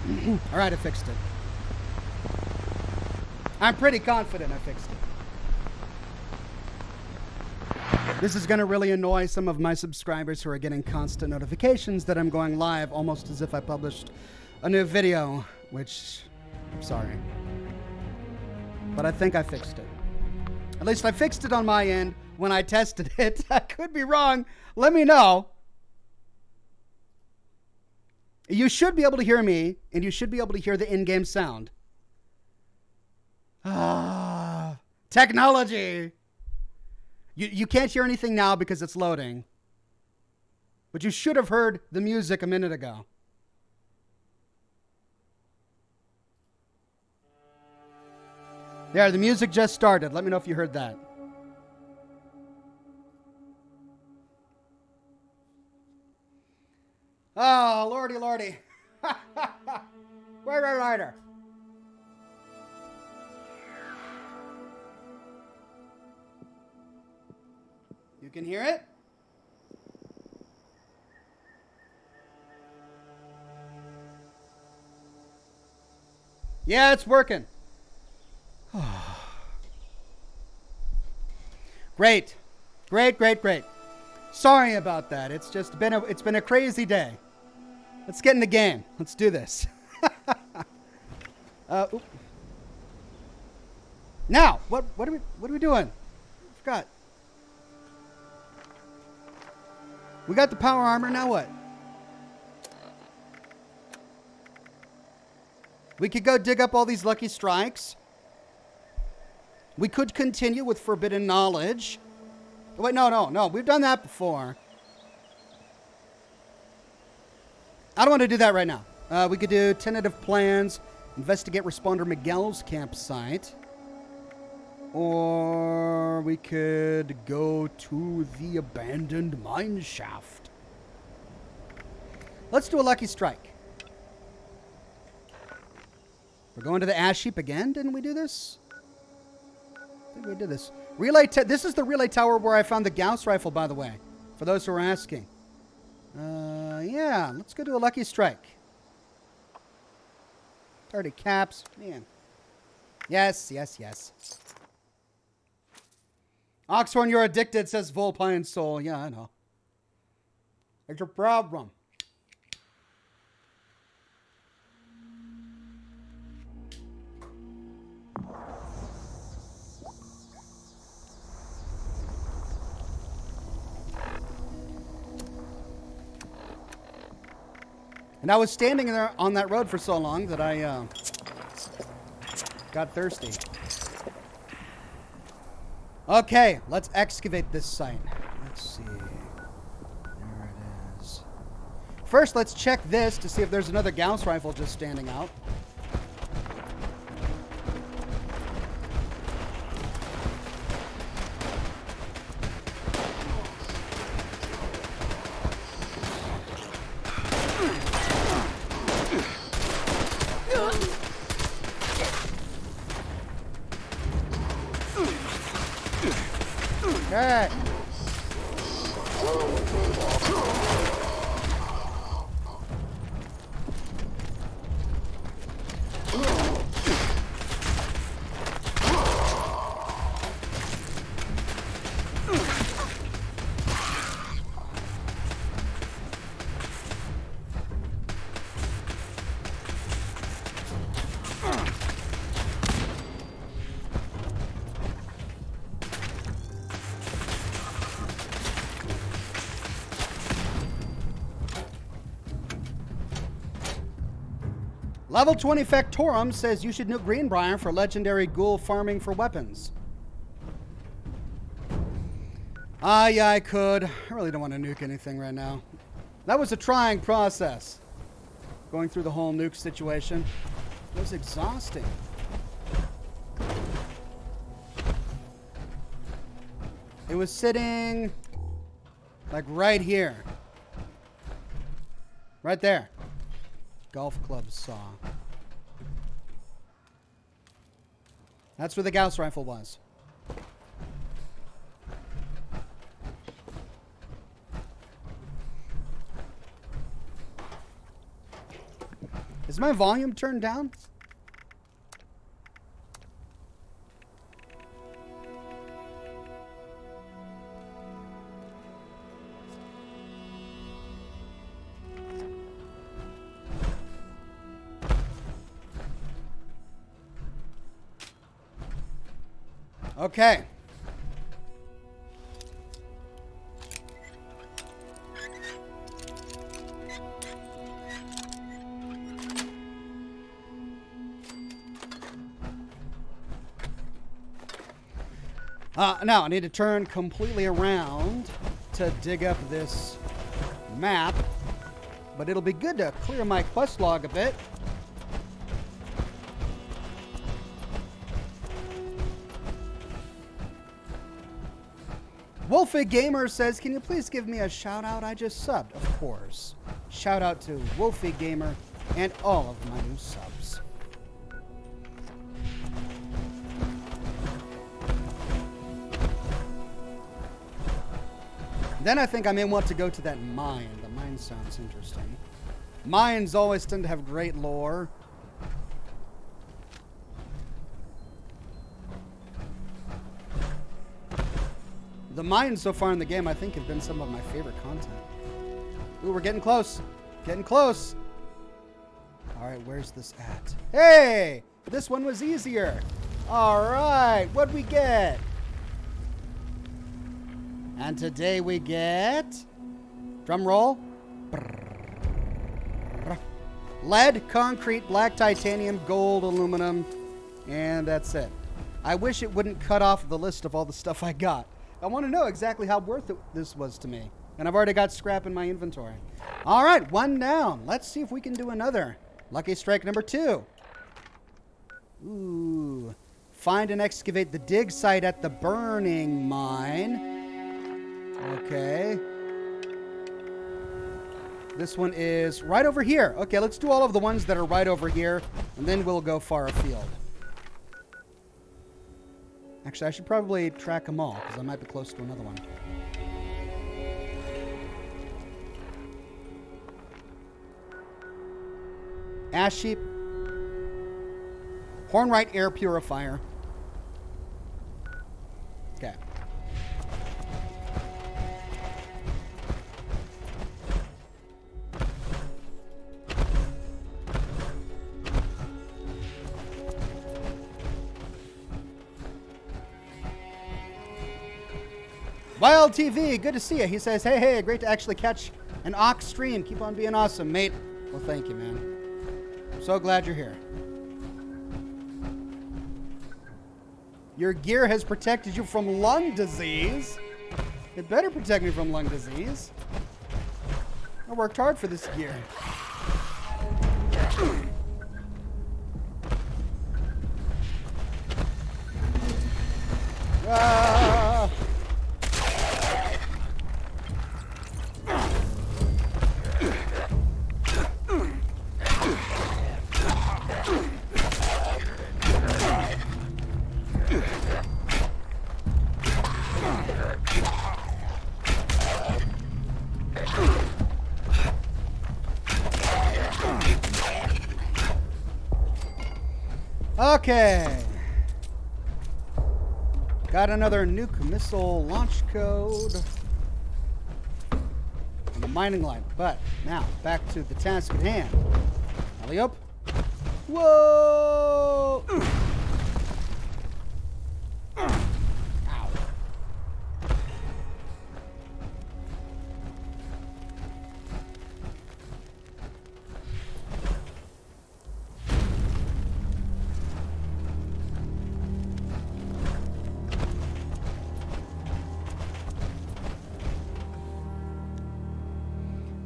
All right, I fixed it. I'm pretty confident I fixed it. This is going to really annoy some of my subscribers who are getting constant notifications that I'm going live, almost as if I published a new video, which, I'm sorry. But I think I fixed it. At least I fixed it on my end when I tested it. I could be wrong. Let me know. You should be able to hear me, and you should be able to hear the in-game sound. Ah, technology. You can't hear anything now because it's loading. But you should have heard the music a minute ago. There, the music just started. Let me know if you heard that. Oh, lordy, lordy. Rider. You can hear it? Yeah, it's working. Great. Sorry about that. It's just been a crazy day. Let's get in the game. Let's do this. Now, what are we doing? I forgot. We got the power armor. Now what? We could go dig up all these lucky strikes. We could continue with forbidden knowledge. Wait, no. We've done that before. I don't want to do that right now. We could do tentative plans, investigate responder Miguel's campsite. Or we could go to the abandoned mine shaft. Let's do a lucky strike. We're going to the ash heap again. Didn't we do this? I think we did this. This is the relay tower where I found the Gauss rifle, by the way, for those who are asking. Yeah, let's go to a lucky strike. 30 caps. Man. Yes. Oxhorn, you're addicted, says Volpine Soul. Yeah, I know. It's a problem. And I was standing there on that road for so long that I got thirsty. Okay, let's excavate this site. Let's see. There it is. First, let's check this to see if there's another Gauss rifle just standing out. Okay. Level 20 Factorum says you should nuke Greenbrier for legendary ghoul farming for weapons. Yeah, I could. I really don't want to nuke anything right now. That was a trying process. Going through the whole nuke situation. It was exhausting. It was sitting like right here. Right there. Golf club saw. That's where the Gauss rifle was. Is my volume turned down? Okay. Now I need to turn completely around to dig up this map, but it'll be good to clear my quest log a bit. Wolfie Gamer says, can you please give me a shout out? I just subbed. Of course. Shout out to Wolfie Gamer and all of my new subs. Then I think I may want to go to that mine. The mine sounds interesting. Mines always tend to have great lore. The mines so far in the game, I think, have been some of my favorite content. Ooh, we're getting close. Getting close. All right, where's this at? Hey, this one was easier. All right, what'd we get? And today we get, drum roll, lead, concrete, black titanium, gold, aluminum, and that's it. I wish it wouldn't cut off the list of all the stuff I got. I want to know exactly how worth it this was to me. And I've already got scrap in my inventory. All right, one down. Let's see if we can do another. Lucky strike number 2. Ooh. Find and excavate the dig site at the burning mine. Okay. This one is right over here. Okay, let's do all of the ones that are right over here, and then we'll go far afield. Actually, I should probably track them all, because I might be close to another one. Ash sheep. Hornwright air purifier. Okay. Wild TV, good to see you. He says, hey, great to actually catch an Ox stream. Keep on being awesome, mate. Well, thank you, man. I'm so glad you're here. Your gear has protected you from lung disease. It better protect me from lung disease. I worked hard for this gear. Ah! Okay. Got another nuke missile launch code. And a mining line. But now, back to the task at hand. Alley up. Whoa! Ow.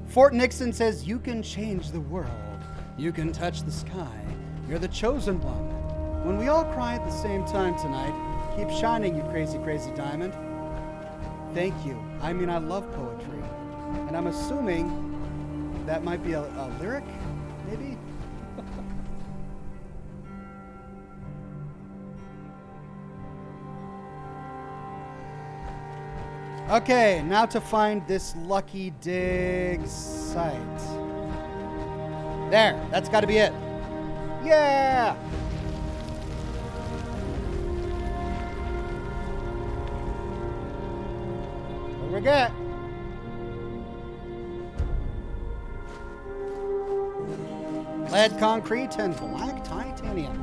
Fort Nixon says, you can change the world. You can touch the sky. You're the chosen one. When we all cry at the same time tonight, keep shining, you crazy, crazy diamond. Thank you. I mean, I love poetry. And I'm assuming that might be a lyric, maybe? Okay, now to find this lucky dig site. There, that's got to be it. Yeah! What do we get? Lead concrete and black titanium.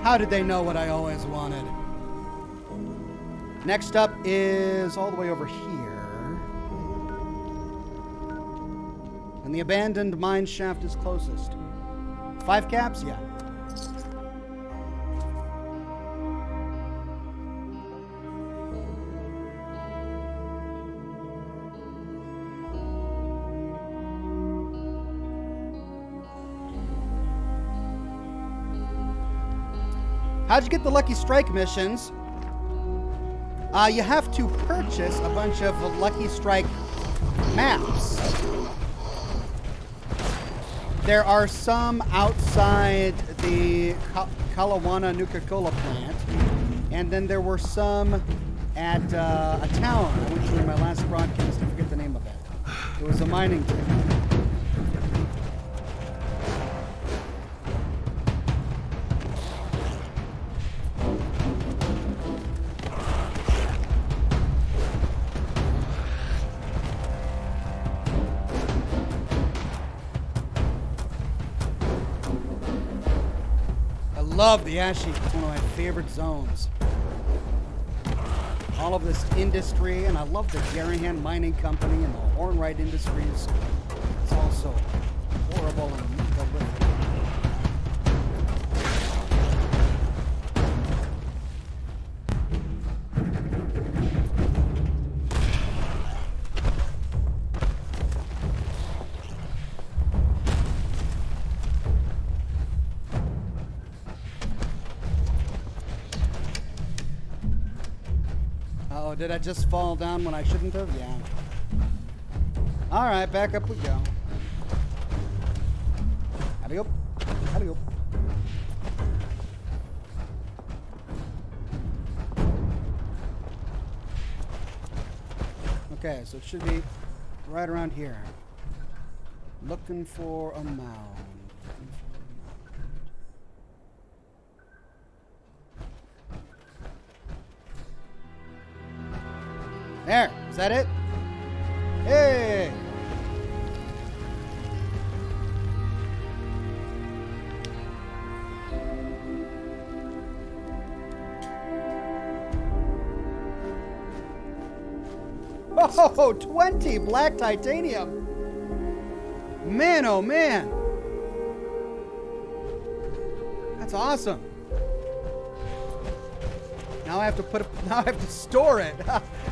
How did they know what I always wanted? Next up is all the way over here. And the abandoned mine shaft is closest. 5 caps? Yeah. How'd you get the Lucky Strike missions? You have to purchase a bunch of Lucky Strike maps. There are some outside the Kalawana Nuka-Cola plant, and then there were some at a town I went to in my last broadcast. I forget the name of it. It was a mining town. Love the ash heap. It's one of my favorite zones. All of this industry, and I love the Garahan Mining Company and the Hornwright Industries. It's also horrible and prolific. Oh, did I just fall down when I shouldn't have? Yeah. All right, back up we go. Alley-oop. Alley-oop. Okay, so it should be right around here. Looking for a mound. There, is that it? Hey! Oh, 20 black titanium. Man, oh man. That's awesome. Now I have to store it.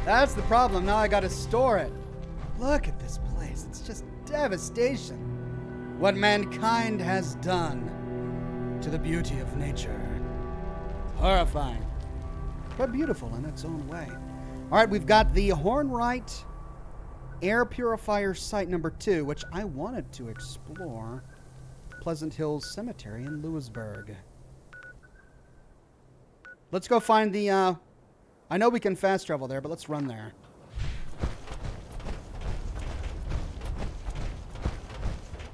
That's the problem. Now I got to store it. Look at this place. It's just devastation. What mankind has done to the beauty of nature. Horrifying. But beautiful in its own way. All right, we've got the Hornwright Air Purifier Site number 2, which I wanted to explore. Pleasant Hills Cemetery in Lewisburg. Let's go find the, I know we can fast travel there, but let's run there.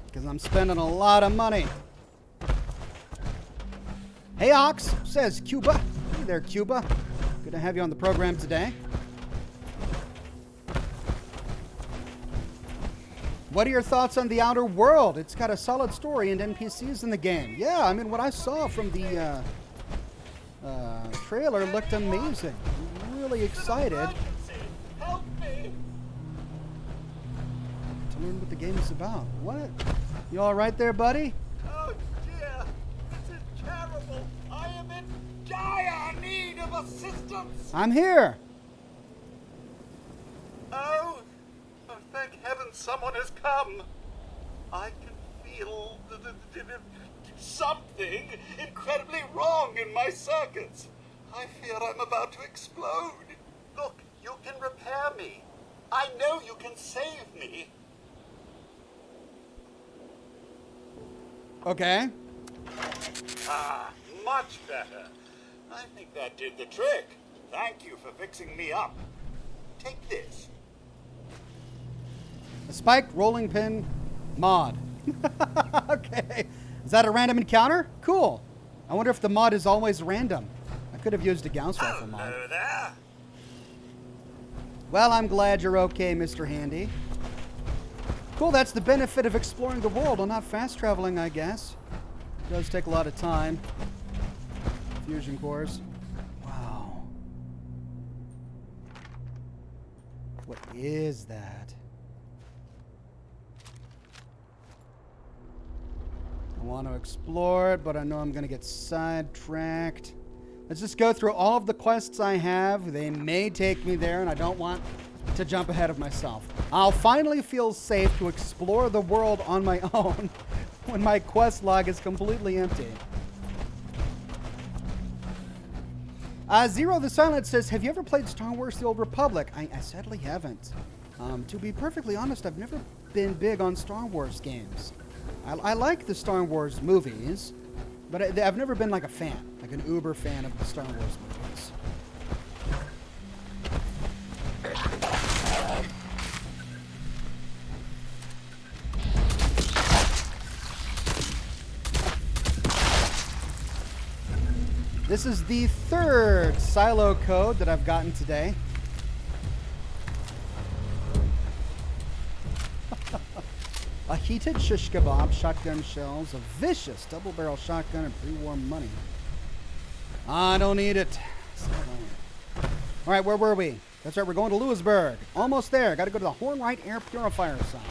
Because I'm spending a lot of money. Hey, Ox, says Cuba. Hey there, Cuba. Good to have you on the program today. What are your thoughts on The Outer World? It's got a solid story and NPCs in the game. Yeah, I mean, what I saw from the trailer looked amazing. I'm really excited Help me. to learn what the game is about. What? You all right there, buddy? Oh dear, this is terrible. I am in dire need of assistance. I'm here. Oh, thank heaven someone has come. I can feel something incredibly wrong in my circuits. I fear I'm about to explode. Look, you can repair me. I know you can save me. Okay. Ah, much better. I think that did the trick. Thank you for fixing me up. Take this. A spiked rolling pin Mod. Okay. Is that a random encounter? Cool. I wonder if the mod is always random. I could have used a Gauss rifle mod. Hello there. Well, I'm glad you're okay, Mr. Handy. Cool, that's the benefit of exploring the world and not fast traveling, I guess. It does take a lot of time. Fusion cores. Wow. What is that? I want to explore it, but I know I'm going to get sidetracked. Let's just go through all of the quests I have. They may take me there, and I don't want to jump ahead of myself. I'll finally feel safe to explore the world on my own when my quest log is completely empty. Zero the Silent says, have you ever played Star Wars The Old Republic? I sadly haven't. To be perfectly honest, I've never been big on Star Wars games. I like the Star Wars movies, but I've never been like a fan, like an uber fan of the Star Wars movies. This is the third silo code that I've gotten today. A heated shish kebab, shotgun shells, a vicious double-barrel shotgun, and pre-war money. I don't need it. All right, where were we? That's right, we're going to Lewisburg. Almost there. Got to go to the Hornwright Air Purifier site.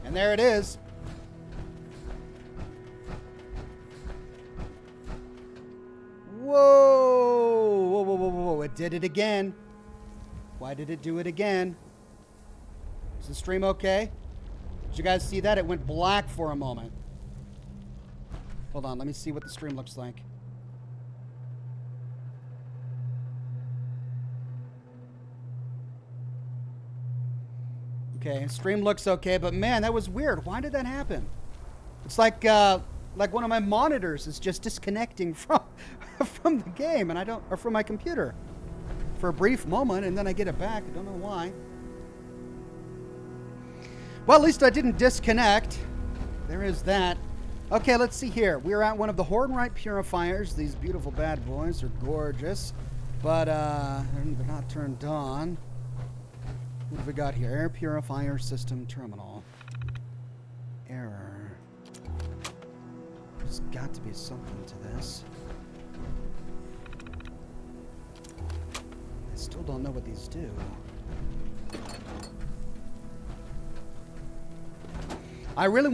And there it is. Whoa! Whoa, whoa, whoa, whoa. It did it again. Why did it do it again? Is the stream okay? Did you guys see that? It went black for a moment. Hold on, let me see what the stream looks like. Okay, stream looks okay, but man, that was weird. Why did that happen? It's like one of my monitors is just disconnecting from from the game, and I don't, or from my computer, for a brief moment, and then I get it back. I don't know why. Well, at least I didn't disconnect. There is that. Okay, let's see here. We're at one of the Hornwright purifiers. These beautiful bad boys are gorgeous, but they're not turned on. What have we got here? Air Purifier System Terminal. Error. There's got to be something to this. I still don't know what these do. I really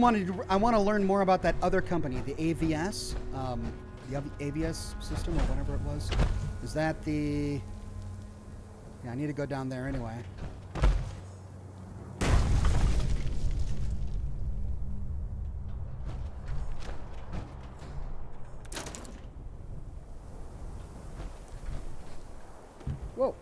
I want to learn more about that other company, the AVS, the AVS system or whatever it was. Is that the... Yeah, I need to go down there anyway. Whoa.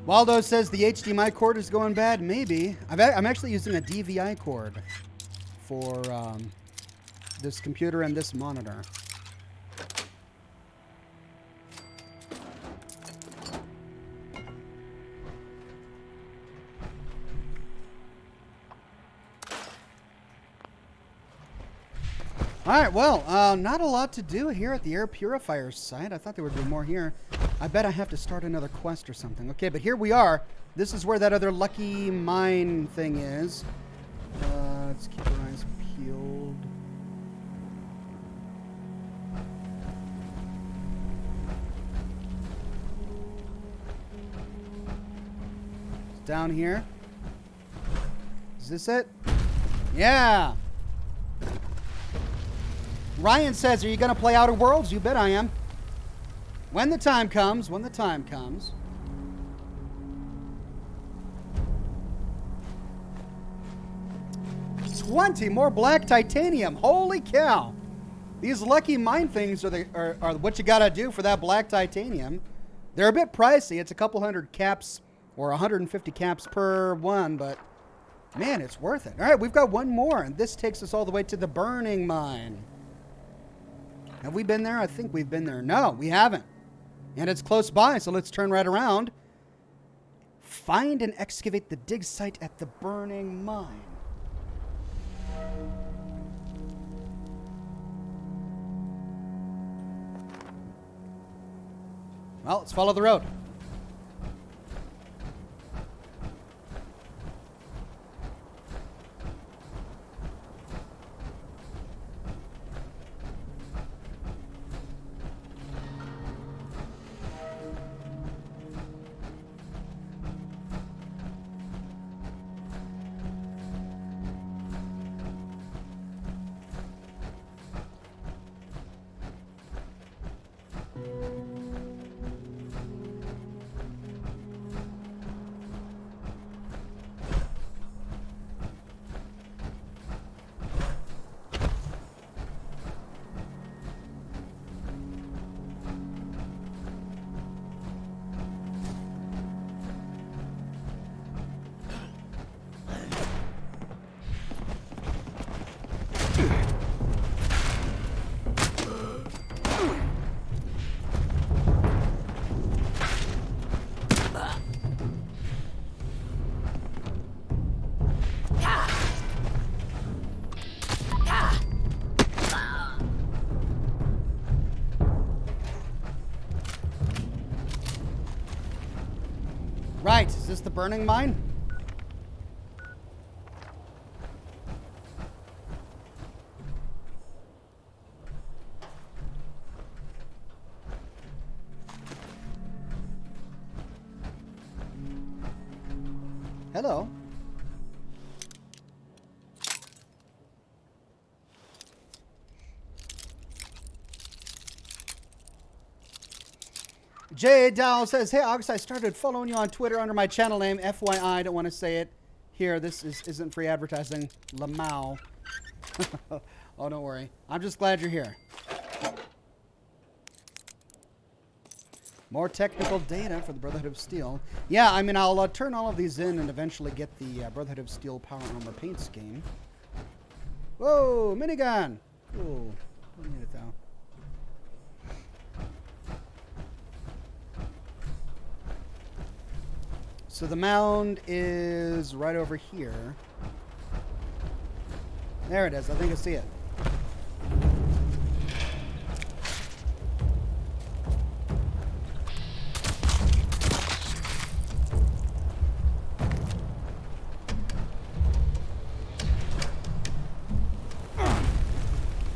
Waldo says the HDMI cord is going bad. Maybe. I'm actually using a DVI cord for this computer and this monitor. All right, well, not a lot to do here at the air purifier site. I thought there would be more here. I bet I have to start another quest or something. Okay, but here we are. This is where that other lucky mine thing is. Let's keep our eyes peeled. down here. Is this it? Yeah. Ryan says, are you going to play Outer Worlds? You bet I am. When the time comes. When the time comes. $20 more black titanium. Holy cow. These lucky mine things are what you got to do for that black titanium. They're a bit pricey. It's a couple hundred caps or 150 caps per one, but man, it's worth it. All right, we've got one more, and this takes us all the way to the burning mine. Have we been there? I think we've been there. No, we haven't. And it's close by, so let's turn right around. Find and excavate the dig site at the burning mine. Well, let's follow the road. Right, is this the burning mine? Hello. Jay Dow says, hey, August, I started following you on Twitter under my channel name. FYI, I don't want to say it here. This isn't free advertising. Lamau. Oh, don't worry. I'm just glad you're here. More technical data for the Brotherhood of Steel. Yeah, I mean, I'll turn all of these in and eventually get the Brotherhood of Steel Power Armor Paint scheme. Whoa, minigun. Cool. Don't need it, though. So the mound is right over here. There it is. I think I see it.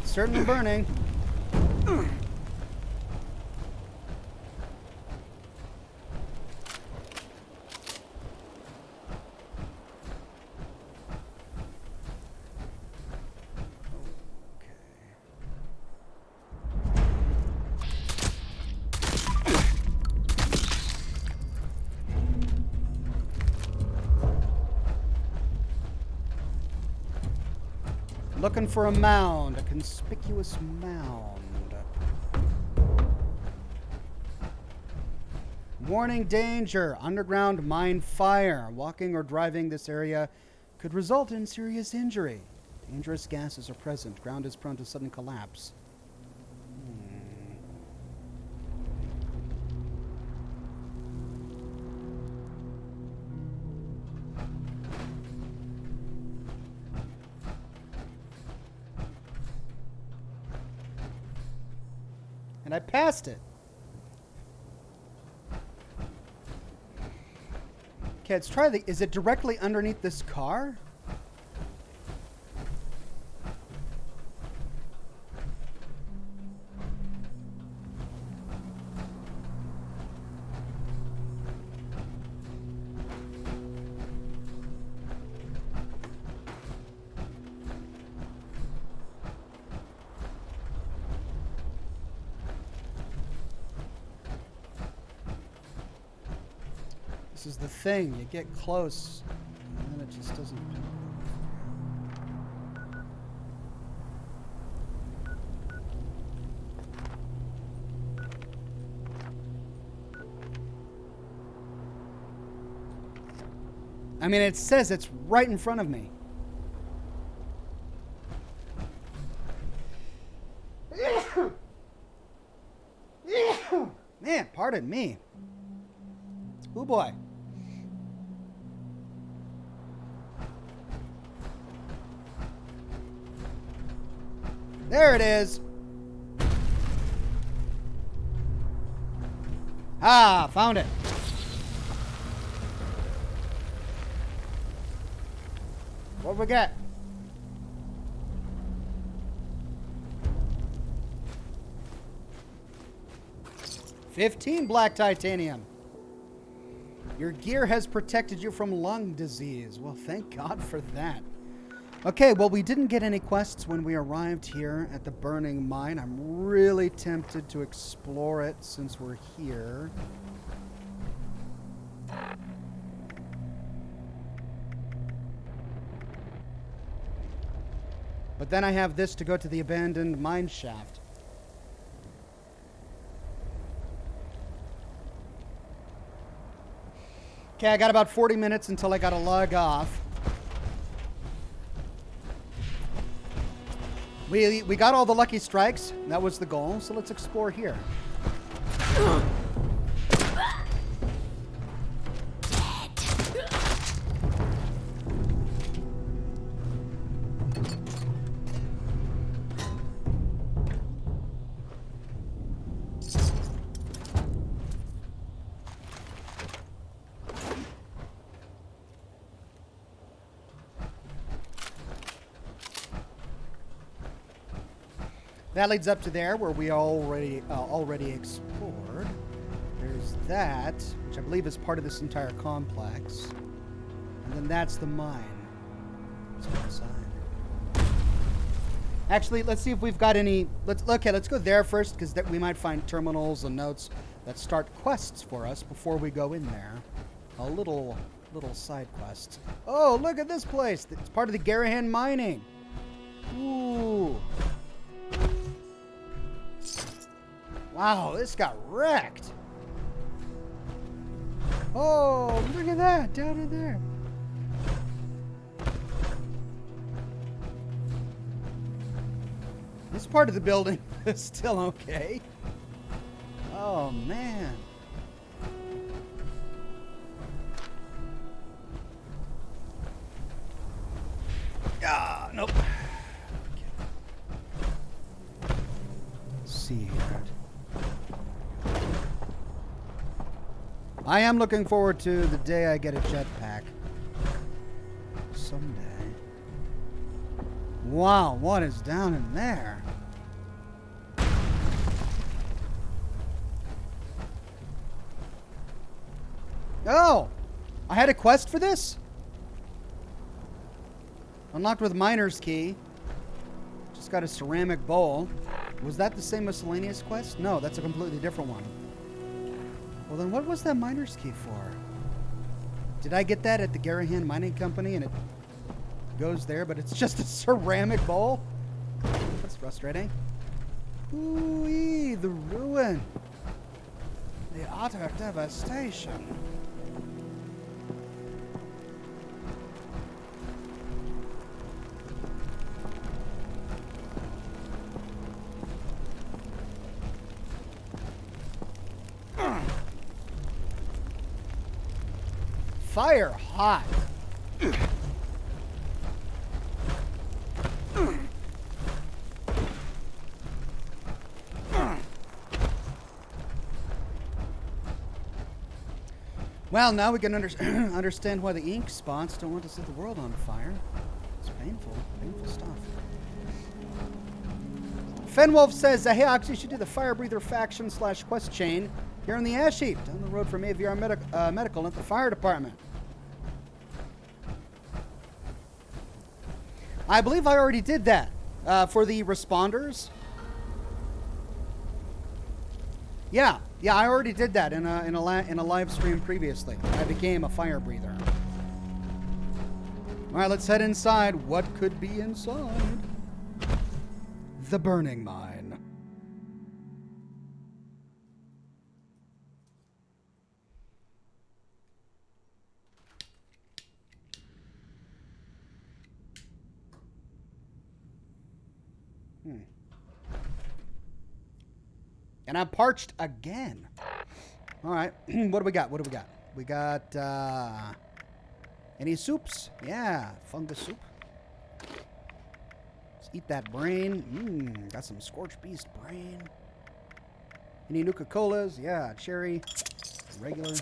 Certainly burning. Looking for a mound, a conspicuous mound. Warning danger, underground mine fire. Walking or driving this area could result in serious injury. Dangerous gases are present. Ground is prone to sudden collapse. And I passed it. Okay, let's try the... Is it directly underneath this car? This is the thing. You get close, and then it just doesn't. I mean, it says it's right in front of me. Man, pardon me. Oh boy. There it is. Ah, found it. What we got? $15 black titanium. Your gear has protected you from lung disease. Well, thank God for that. Okay, well, we didn't get any quests when we arrived here at the burning mine. I'm really tempted to explore it since we're here. But then I have this to go to the abandoned mine shaft. Okay, I got about 40 minutes until I gotta log off. We got all the lucky strikes. That was the goal. So let's explore here. That leads up to there, where we already explored. There's that, which I believe is part of this entire complex, and then that's the mine. Let's go inside. Actually, let's see if we've got any. Let's go there first, because we might find terminals and notes that start quests for us before we go in there. A little side quest. Oh, look at this place! It's part of the Garahan mining. Ooh. Wow, this got wrecked. Oh, look at that, down in there. This part of the building is still okay. Oh, man. Ah, nope. Let's see here. I am looking forward to the day I get a jetpack. Someday. Wow, what is down in there? Oh! I had a quest for this? Unlocked with miner's key. Just got a ceramic bowl. Was that the same miscellaneous quest? No, that's a completely different one. Well, then what was that miner's key for? Did I get that at the Garahan Mining Company and it goes there, but it's just a ceramic bowl? That's frustrating. Ooh-wee, the ruin. The utter devastation. Fire hot. Well, now we can understand why the ink spots don't want to set the world on fire. It's painful stuff. Fenwolf says, hey, Ox, you should do the Fire Breather faction / quest chain here in the Ash Heap, down the road from AVR Medical at the fire department. I believe I already did that for the responders. Yeah, Yeah, I already did that in a live stream previously. I became a fire breather. All right, let's head inside. What could be inside? The burning mine. And I'm parched again. All right, what do we got? What do we got? We got any soups? Yeah, fungus soup. Let's eat that brain. Got some scorched beast brain. Any Nuka-Colas? Yeah, cherry, regular.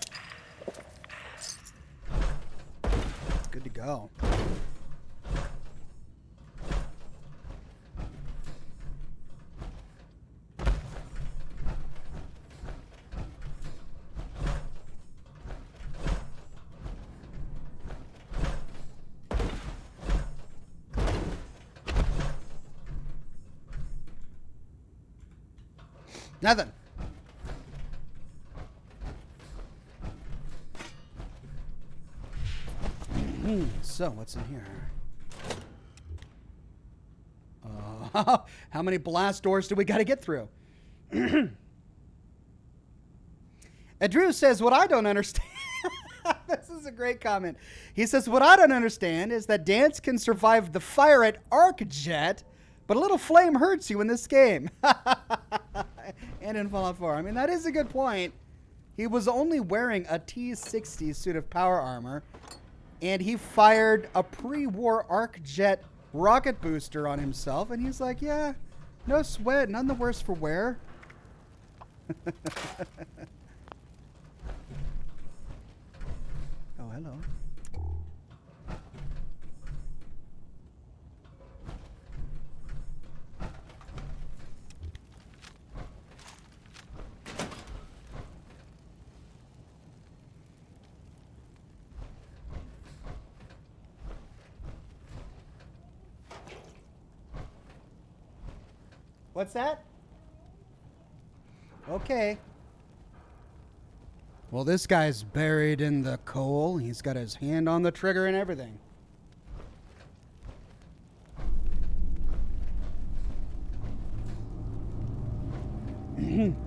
Good to go. Nothing. So, what's in here? How many blast doors do we got to get through? Drew says, what I don't understand... This is a great comment. He says, what I don't understand is that Dance can survive the fire at Arcjet, but a little flame hurts you in this game. And in Fallout 4. I mean, that is a good point. He was only wearing a T-60 suit of power armor, and he fired a pre-war Arcjet rocket booster on himself, and he's like, yeah, no sweat, none the worse for wear. Oh, hello. What's that? Okay. Well, this guy's buried in the coal. He's got his hand on the trigger and everything.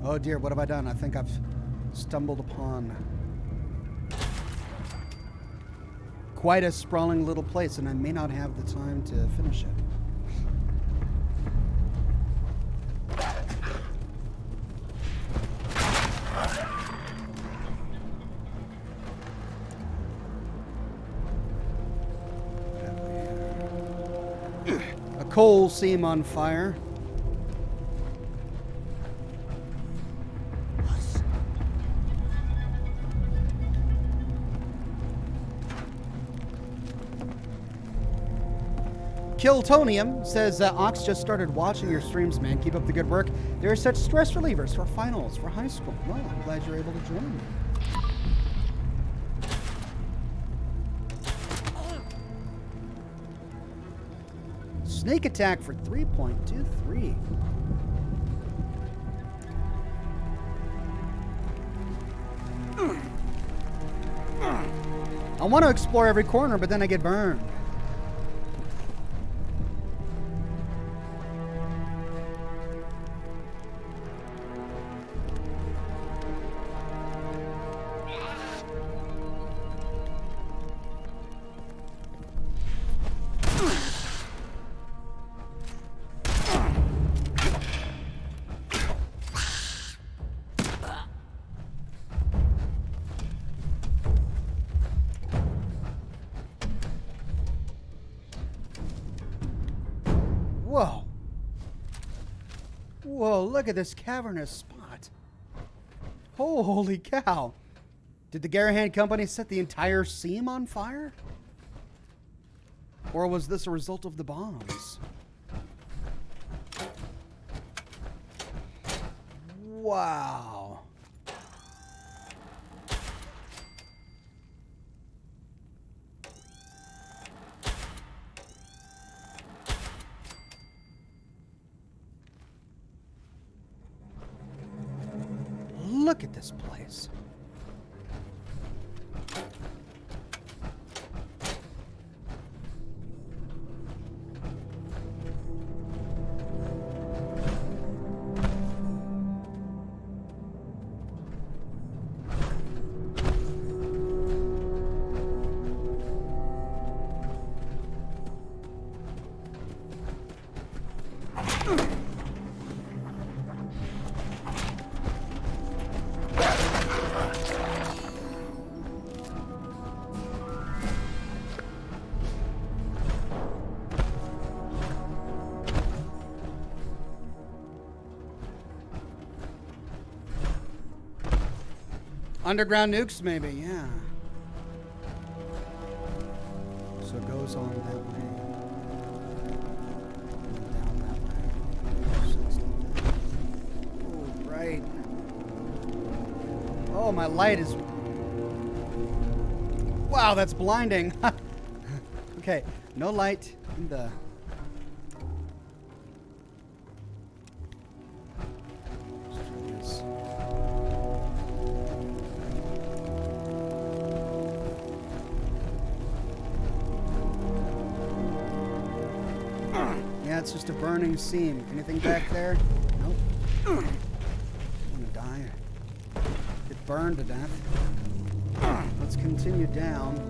Oh dear, what have I done? I think I've stumbled upon quite a sprawling little place, and I may not have the time to finish it. Coal seam on fire. Kiltonium says, Ox just started watching your streams, man. Keep up the good work. There are such stress relievers for finals, for high school. Well, I'm glad you're able to join me. Snake attack for 3.23. I want to explore every corner, but then I get burned. Whoa. Whoa, look at this cavernous spot. Holy cow. Did the Garahan Company set the entire seam on fire? Or was this a result of the bombs? Wow. look at this place. Underground nukes, maybe, yeah. So it goes on that way. And down that way. Oh, right. Oh, my light is... Wow, that's blinding. Okay, no light in the... Yeah, it's just a burning seam. Anything back there? Nope. I'm gonna die. Get burned to death. Let's continue down.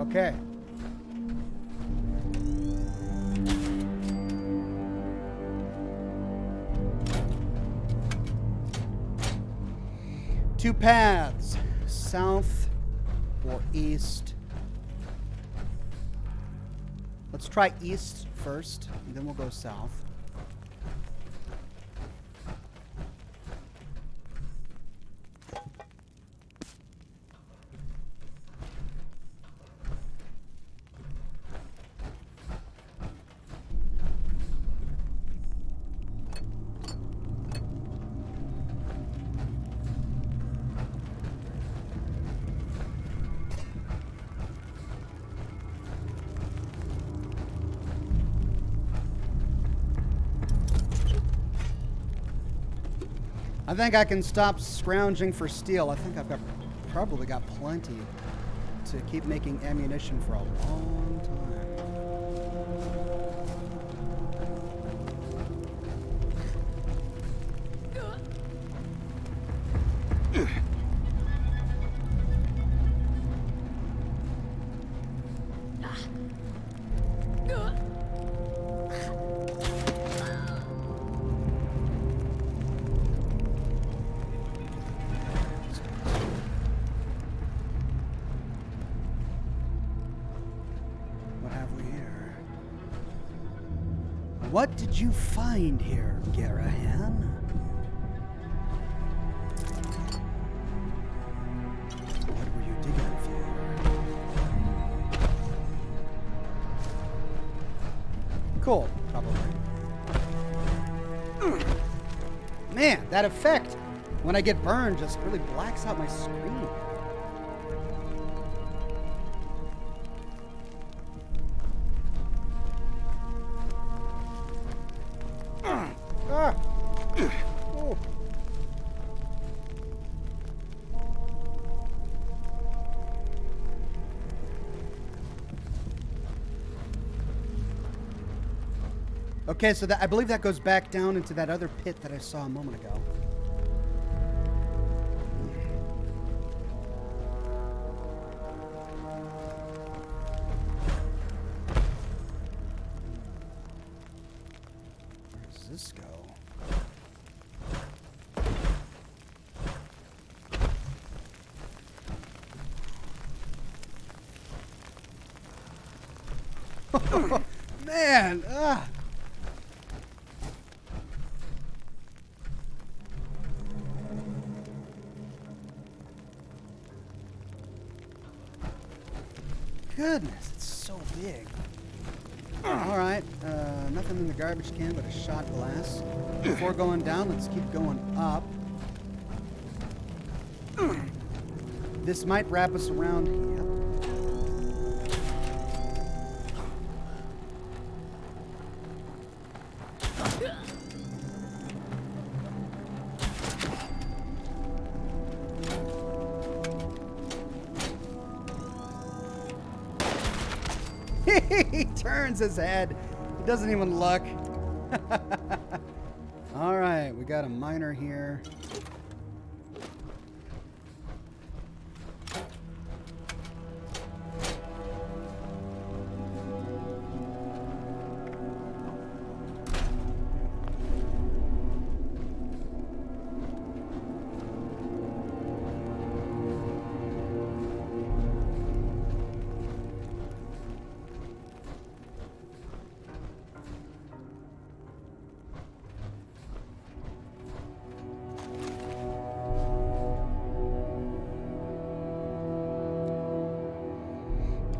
Okay. Two paths, south or east. Let's try east first, and then we'll go south. I think I can stop scrounging for steel. I think I've probably got plenty to keep making ammunition for a long time. What did you find here, Garahan? What were you digging for? Cool, probably. Man, that effect when I get burned just really blacks out my screen. Okay, so I believe that goes back down into that other pit that I saw a moment ago. Where does this go? Man, Goodness, it's so big. Alright, nothing in the garbage can but a shot glass. Before going down, let's keep going up. This might wrap us around here. He turns his head. He doesn't even look. All right, we got a miner here.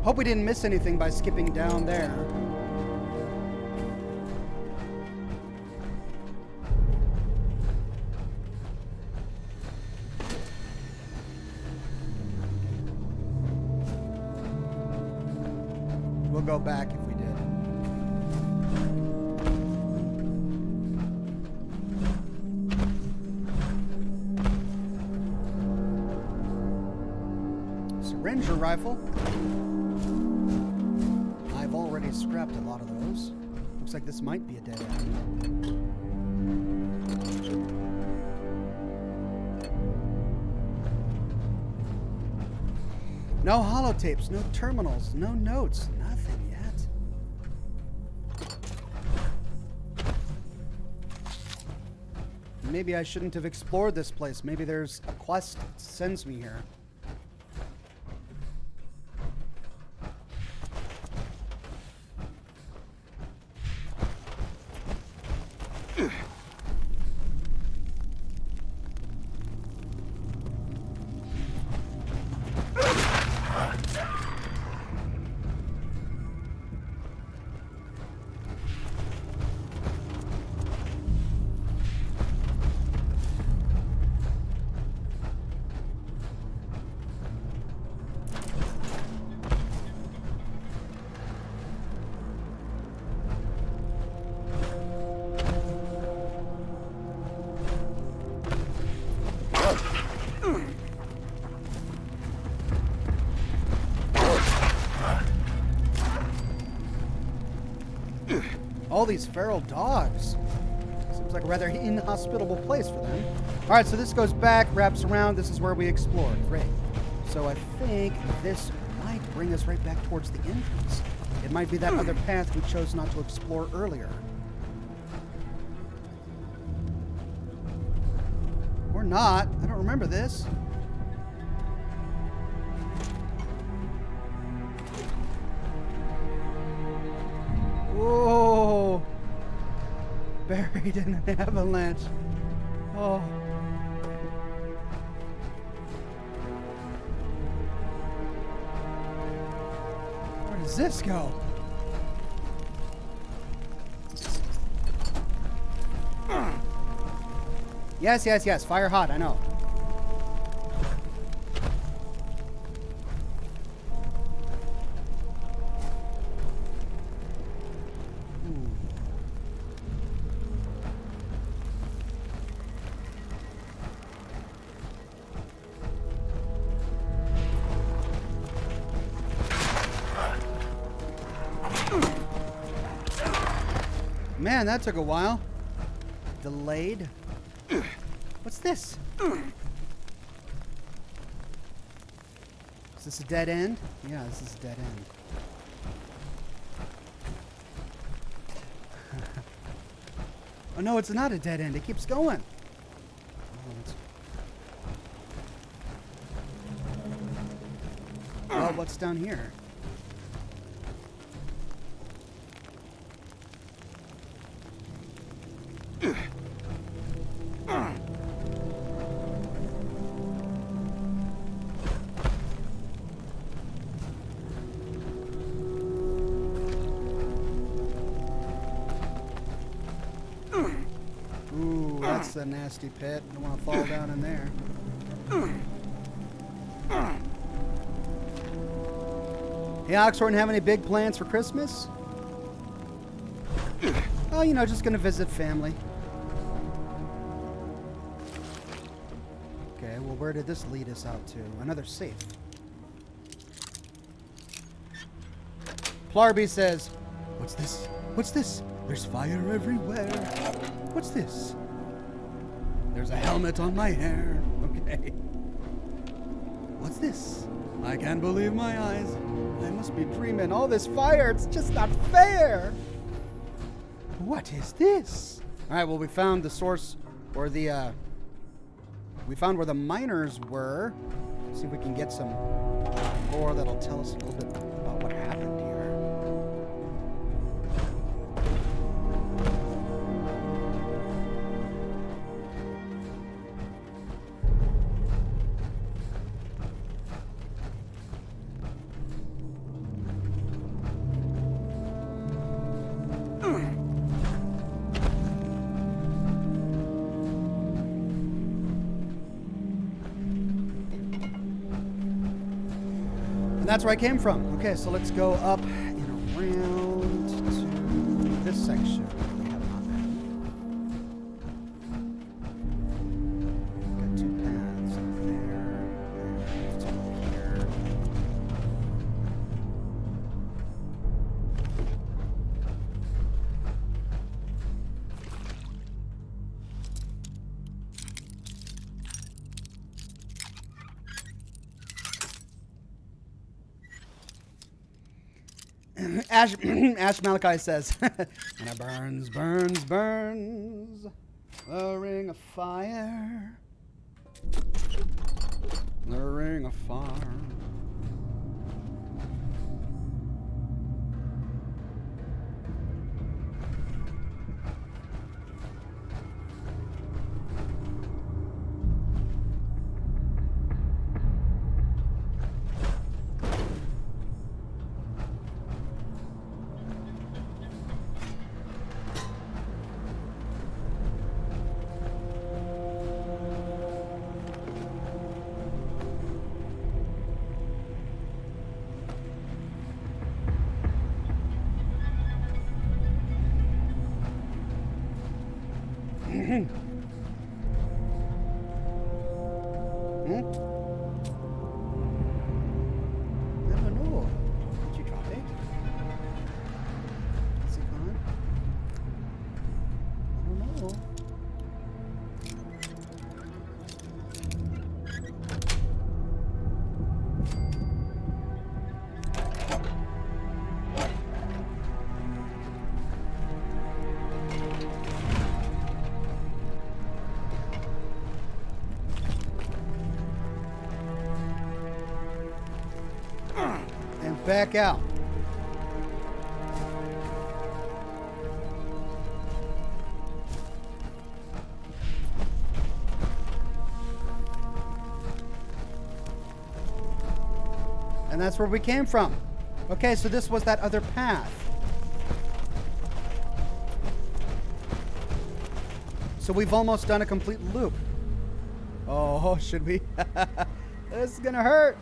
Hope we didn't miss anything by skipping down there. We'll go back if we did. Syringer rifle. I've already scrapped a lot of those. Looks like this might be a dead end. No holotapes, no terminals, no notes, nothing yet. Maybe I shouldn't have explored this place. Maybe there's a quest that sends me here. All these feral dogs. Seems like a rather inhospitable place for them. All right, so this goes back, wraps around. This is where we explored. Great. So I think this might bring us right back towards the entrance. It might be that other path we chose not to explore earlier. Or not. I don't remember this. Whoa! Buried in an avalanche. Oh. Where does this go? Yes, yes, yes. Fire hot, I know. Man, that took a while. Delayed. What's this? Is this a dead end? Yeah, this is a dead end. Oh no, it's not a dead end. It keeps going. Oh, what's down here? That's a nasty pit. Don't want to fall down in there. Hey, Oxhorn, have any big plans for Christmas? Oh, you know, just gonna visit family. Okay, well, where did this lead us out to? Another safe. Plarby says, "What's this? What's this? There's fire everywhere. What's this? There's a helmet on my hair." Okay. What's this? I can't believe my eyes. I must be dreaming. All this fire, it's just not fair. What is this? All right, well, we found the source, or the, we found where the miners were. Let's see if we can get some lore that'll tell us a little bit about what happened here. And that's where I came from. Okay, so let's go up and around to this section. We have not been. Got two paths up there. And two up here. Ash Malachi says, and it burns, burns, burns, a ring of fire, the ring of fire. I don't know. Did you drop it? Is it gone? I don't know. Back out. And that's where we came from. Okay, so this was that other path. So we've almost done a complete loop. Oh, should we? This is gonna hurt.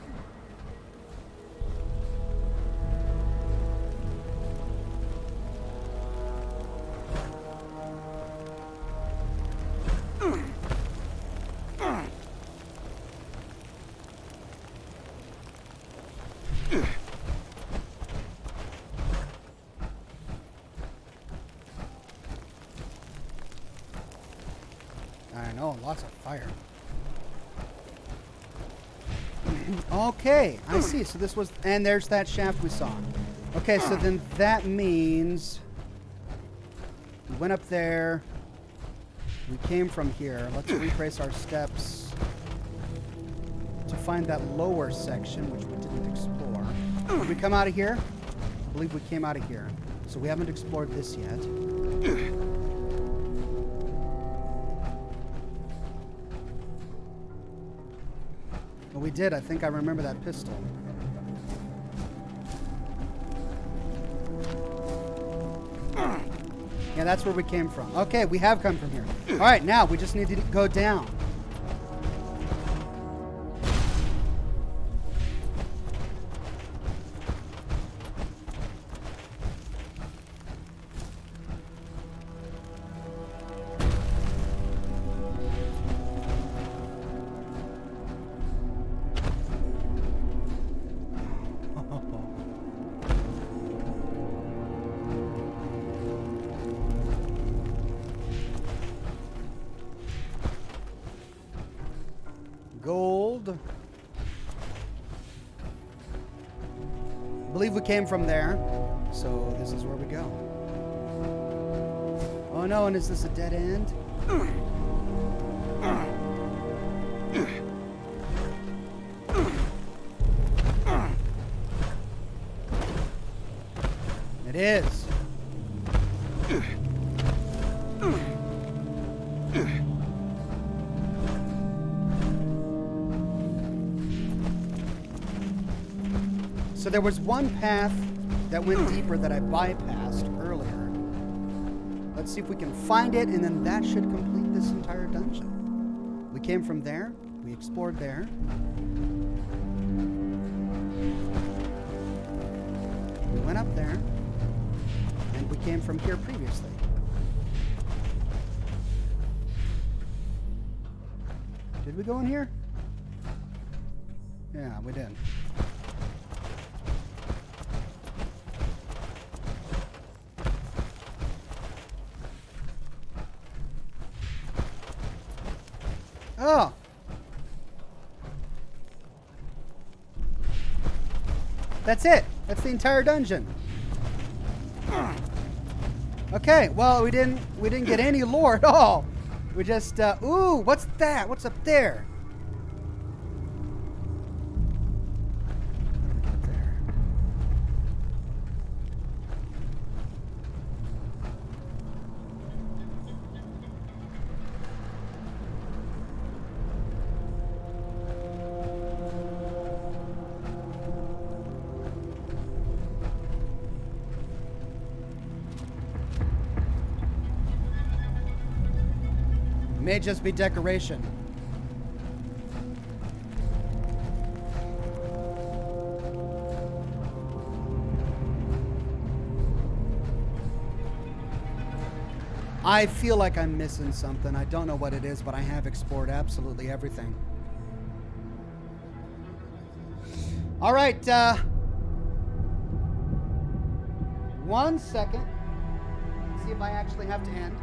I know, lots of fire. Okay, I see. So this was, and there's that shaft we saw. Okay, so then that means we went up there. We came from here. Let's retrace our steps to find that lower section, which we didn't explore. Did we come out of here? I believe we came out of here. So we haven't explored this yet. Well, we did. I think I remember that pistol. Yeah, that's where we came from. Okay, we have come from here. All right, now we just need to go down. Gold. I believe we came from there, so this is where we go. Oh no, and is this a dead end? It is. So there was one path that went deeper that I bypassed earlier. Let's see if we can find it, and then that should complete this entire dungeon. We came from there. We explored there. We went up there. And we came from here previously. Did we go in here? Yeah, we did. Oh. That's it. That's the entire dungeon. Okay, well, we didn't get any lore at all. We just ooh, what's that? What's up there? May just be decoration. I feel like I'm missing something. I don't know what it is, but I have explored absolutely everything. All right. 1 second. Let's see if I actually have to end.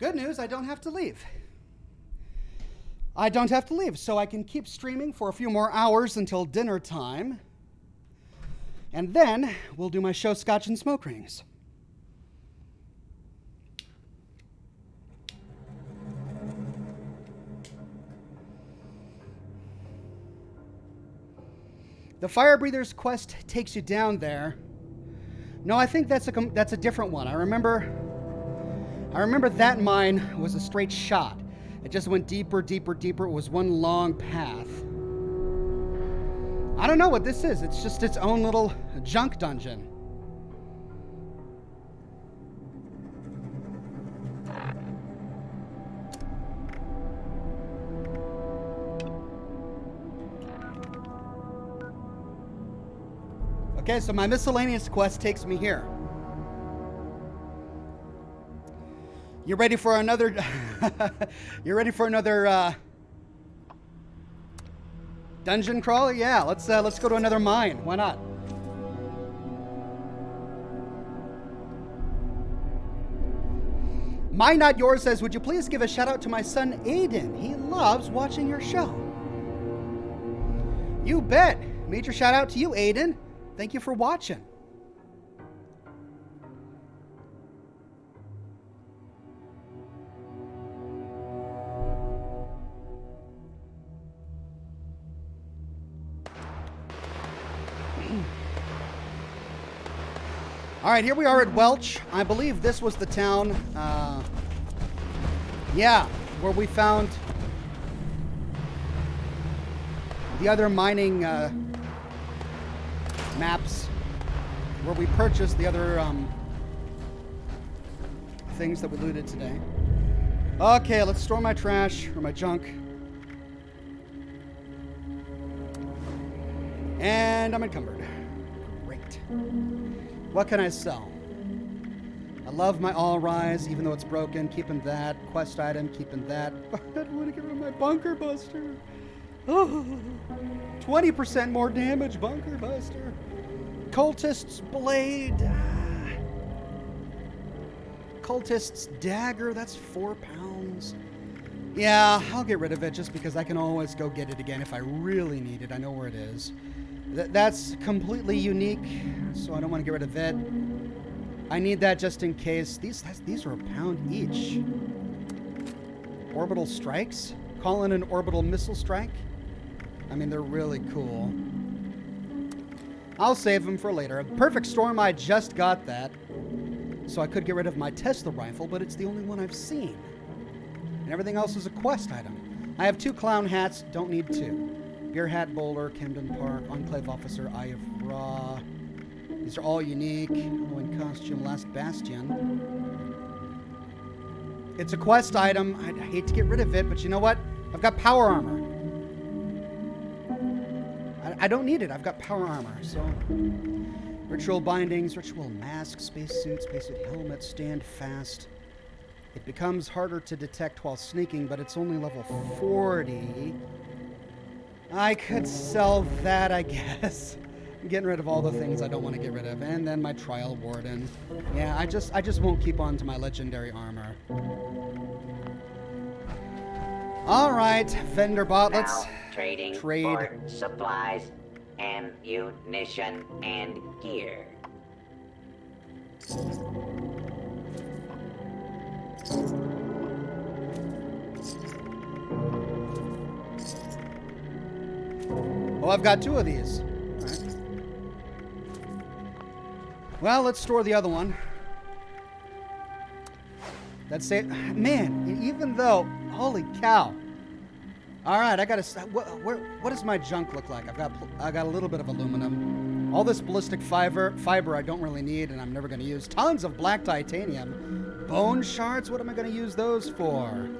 Good news, I don't have to leave. I don't have to leave, so I can keep streaming for a few more hours until dinner time. And then we'll do my show Scotch and Smoke Rings. The Fire Breather's quest takes you down there. No, I think that's a different one. I remember that mine was a straight shot. It just went deeper, deeper, deeper. It was one long path. I don't know what this is. It's just its own little junk dungeon. Okay, so my miscellaneous quest takes me here. You ready for another? You ready for another dungeon crawl? Yeah, let's go to another mine. Why not? Mine Not Yours says, would you please give a shout out to my son Aiden? He loves watching your show. You bet. Major shout out to you, Aiden. Thank you for watching. All right, here we are at Welch. I believe this was the town, yeah, where we found the other mining maps, where we purchased the other things that we looted today. Okay, let's store my trash or my junk. And I'm encumbered. Great. What can I sell? I love my All Rise, even though it's broken. Keeping that. Quest item, keeping that. I don't want to get rid of my Bunker Buster. Oh, 20% more damage, Bunker Buster. Cultist's Blade. Cultist's Dagger, that's 4 pounds. Yeah, I'll get rid of it just because I can always go get it again if I really need it. I know where it is. That's completely unique, so I don't want to get rid of it. I need that just in case. These are a pound each. Orbital strikes? Call in an orbital missile strike? I mean, they're really cool. I'll save them for later. Perfect Storm, I just got that. So I could get rid of my Tesla rifle, but it's the only one I've seen. And everything else is a quest item. I have 2 clown hats, don't need 2. Beer Hat Bowler, Camden Park, Enclave Officer, Eye of Ra. These are all unique. Halloween costume, Last Bastion. It's a quest item. I hate to get rid of it, but you know what? I've got power armor. I don't need it. I've got power armor, so... Ritual bindings, ritual mask, spacesuit helmet, stand fast. It becomes harder to detect while sneaking, but it's only level 40. I could sell that, I guess. I'm getting rid of all the things I don't want to get rid of. And then my Trial Warden. Yeah, I just won't keep on to my legendary armor. All right, vendor bot, let's trading trade. For supplies, ammunition, and gear. Oh, I've got 2 of these. All right. Well, let's store the other one. That's it. Man, even though... Holy cow. All right, I got to... What does my junk look like? I got a little bit of aluminum. All this ballistic fiber I don't really need, and I'm never going to use. Tons of black titanium. Bone shards, what am I going to use those for?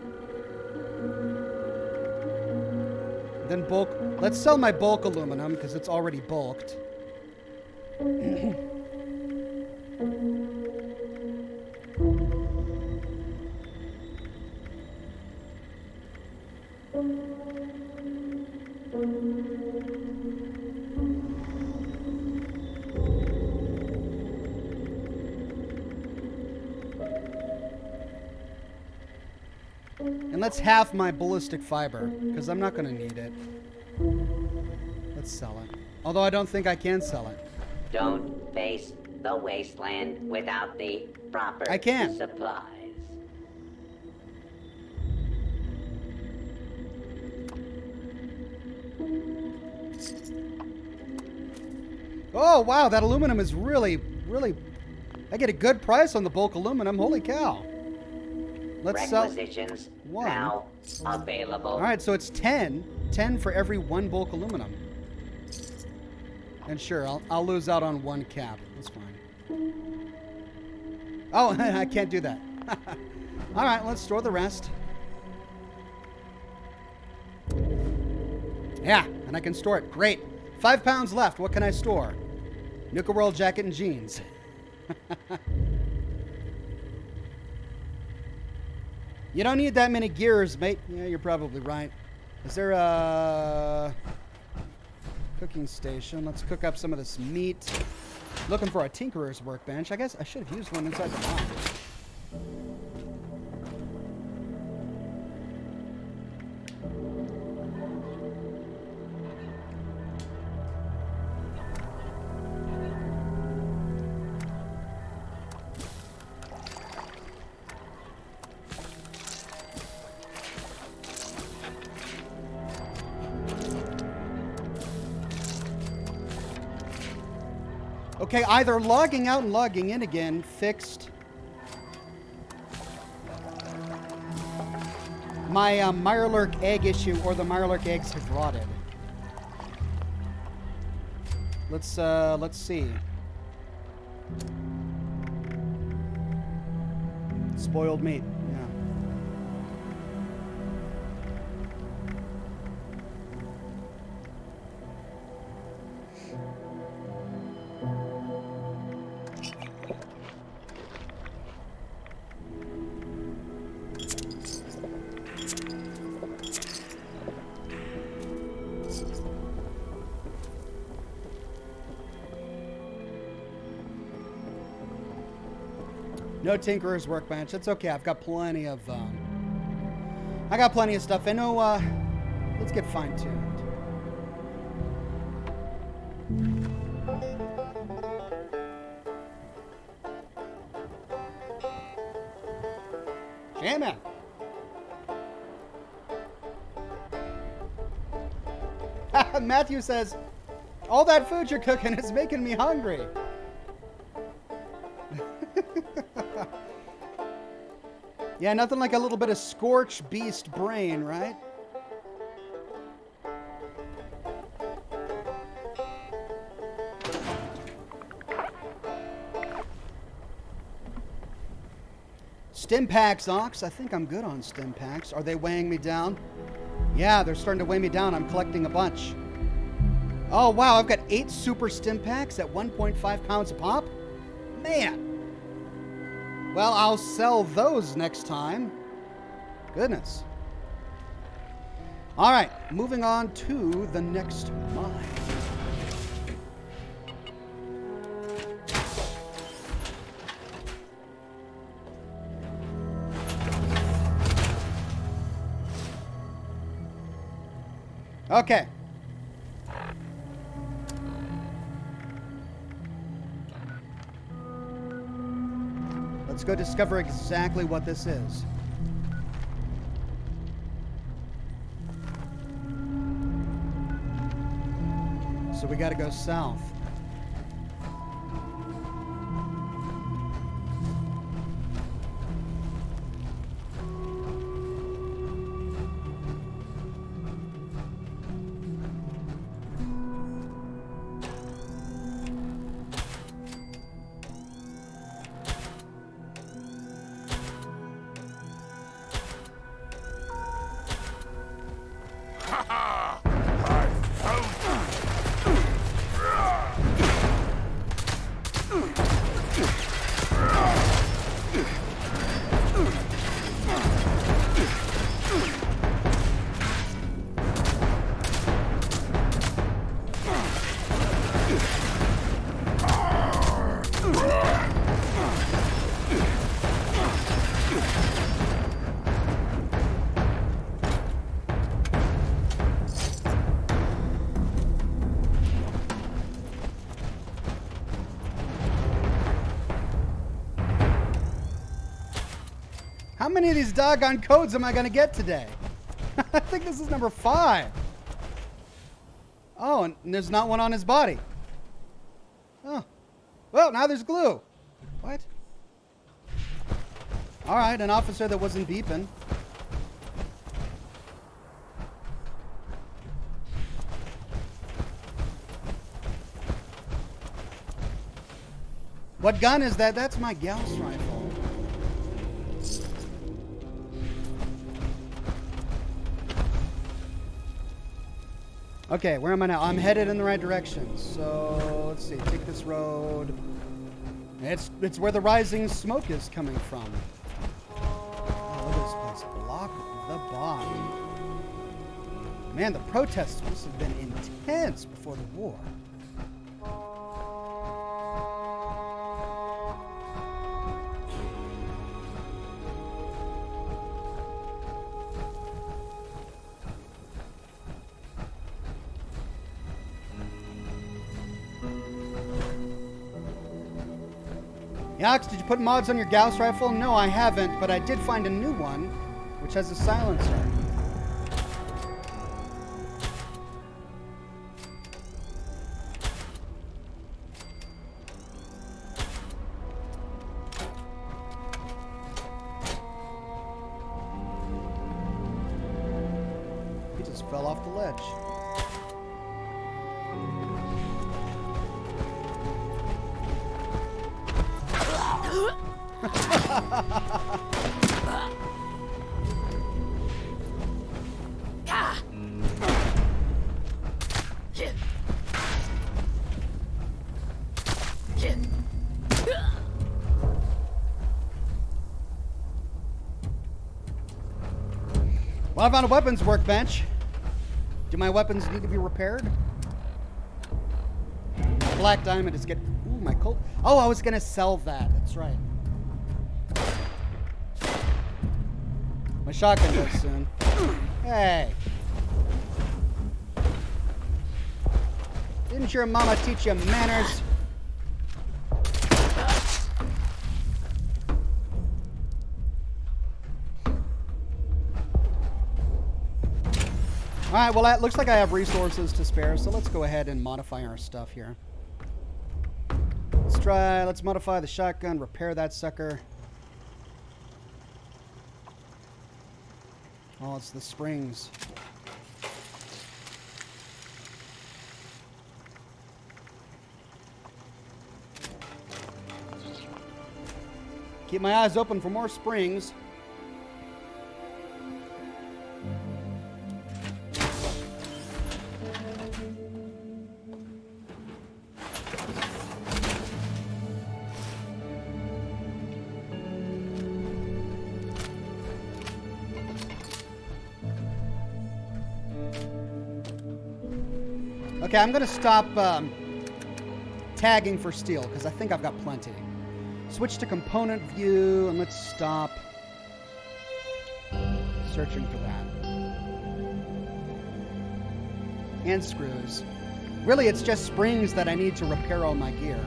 Then bulk... Let's sell my bulk aluminum, because it's already bulked. And let's half my ballistic fiber, because I'm not going to need it. Let's sell it. Although I don't think I can sell it. Don't face the wasteland without the proper I can. supplies. Oh, wow, that aluminum is really... I get a good price on the bulk aluminum. Holy cow. Let's sell... Requisitions 1. now available. All right, so it's 10. 10 for every 1 bulk aluminum. And sure, I'll lose out on 1 cap. That's fine. Oh, I can't do that. All right, let's store the rest. Yeah, and I can store it. Great. 5 pounds left. What can I store? Nuka World jacket and jeans. You don't need that many gears, mate. Yeah, you're probably right. Is there a cooking station? Let's cook up some of this meat. Looking for a tinkerer's workbench. I guess I should have used one inside the mine. Okay, either logging out and logging in again fixed my Mirelurk egg issue, or the Mirelurk eggs have rotted. Let's see. Spoiled meat. Yeah. No tinkerer's workbench. It's okay. I've got plenty of stuff. I know. Let's get fine-tuned. Jammin'. Matthew says, all that food you're cooking is making me hungry. Yeah, nothing like a little bit of scorched beast brain, right? Stim packs, Ox. I think I'm good on stim packs. Are they weighing me down? Yeah, they're starting to weigh me down. I'm collecting a bunch. Oh, wow. I've got 8 super stim packs at 1.5 pounds a pop. Man. Well, I'll sell those next time. Goodness. All right, moving on to the next mine. Okay. Let's go discover exactly what this is. So we got to go south. How many of these doggone codes am I going to get today? I think this is number 5. Oh, and there's not one on his body. Oh. Well, now there's glue. What? All right, an officer that wasn't beeping. What gun is that? That's my Gauss rifle. Okay, where am I now? I'm headed in the right direction. So, let's see. Take this road. It's where the rising smoke is coming from. Oh, look at this place. Walk the bog. Man, the protests must have been intense before the war. Yox, did you put mods on your Gauss rifle? No, I haven't, but I did find a new one, which has a silencer. He just fell off the ledge. Well, I found a weapons workbench. Do my weapons need to be repaired? Black diamond is getting... Ooh, my colt. Oh, I was going to sell that. That's right. My shotgun goes soon. Hey. Didn't your mama teach you manners? Alright, well, it looks like I have resources to spare, so let's go ahead and modify our stuff here. Let's modify the shotgun, repair that sucker. Oh, it's the springs. Keep my eyes open for more springs. Okay, I'm going to stop tagging for steel because I think I've got plenty. Switch to component view and let's stop searching for that. And screws. Really, it's just springs that I need to repair all my gear.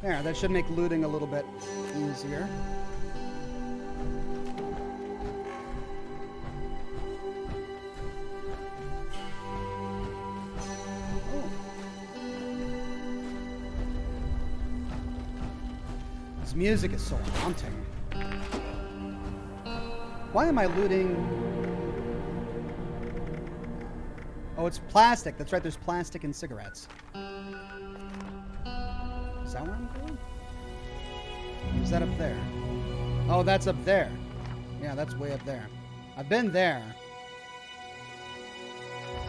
There, that should make looting a little bit easier. Music is so haunting. Why am I looting? Oh, it's plastic. That's right, there's plastic in cigarettes. Is that where I'm going? Or is that up there? Oh, that's up there. Yeah, that's way up there. I've been there.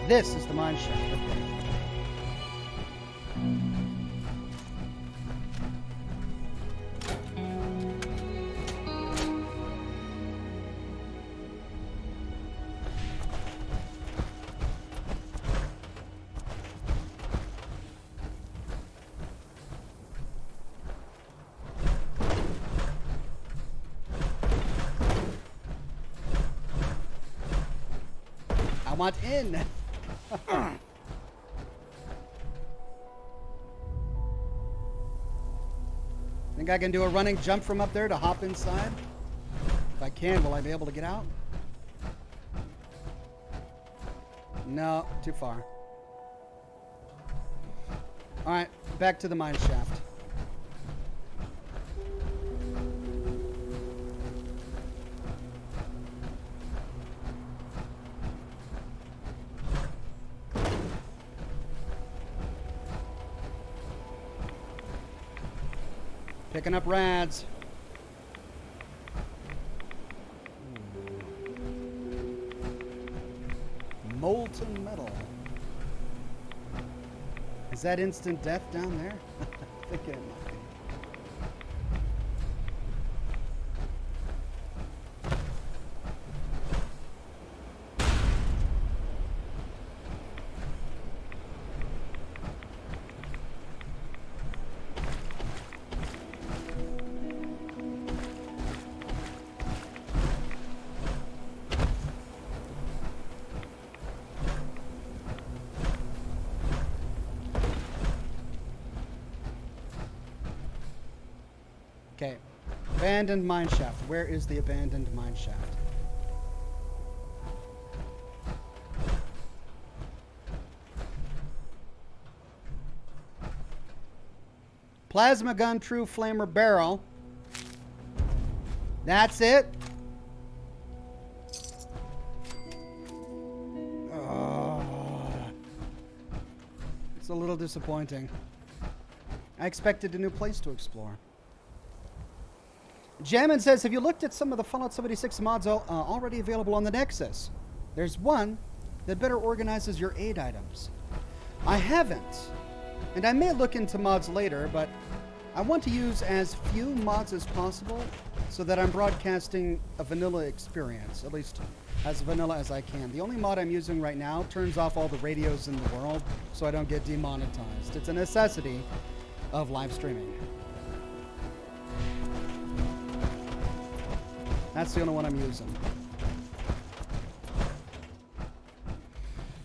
This is the mine shaft. Okay. Want in. Think I can do a running jump from up there to hop inside? If I can, will I be able to get out? No, too far. Alright, back to the mine shaft. Picking up rads. Molten metal. Is that instant death down there? I think it might be. Okay. Abandoned mine shaft. Where is the abandoned mine shaft? Plasma gun, true flamer barrel. That's it. Oh, it's a little disappointing. I expected a new place to explore. Jammin says, have you looked at some of the Fallout 76 mods already available on the Nexus? There's one that better organizes your aid items. I haven't. And I may look into mods later, but I want to use as few mods as possible so that I'm broadcasting a vanilla experience, at least as vanilla as I can. The only mod I'm using right now turns off all the radios in the world so I don't get demonetized. It's a necessity of live streaming. That's the only one I'm using.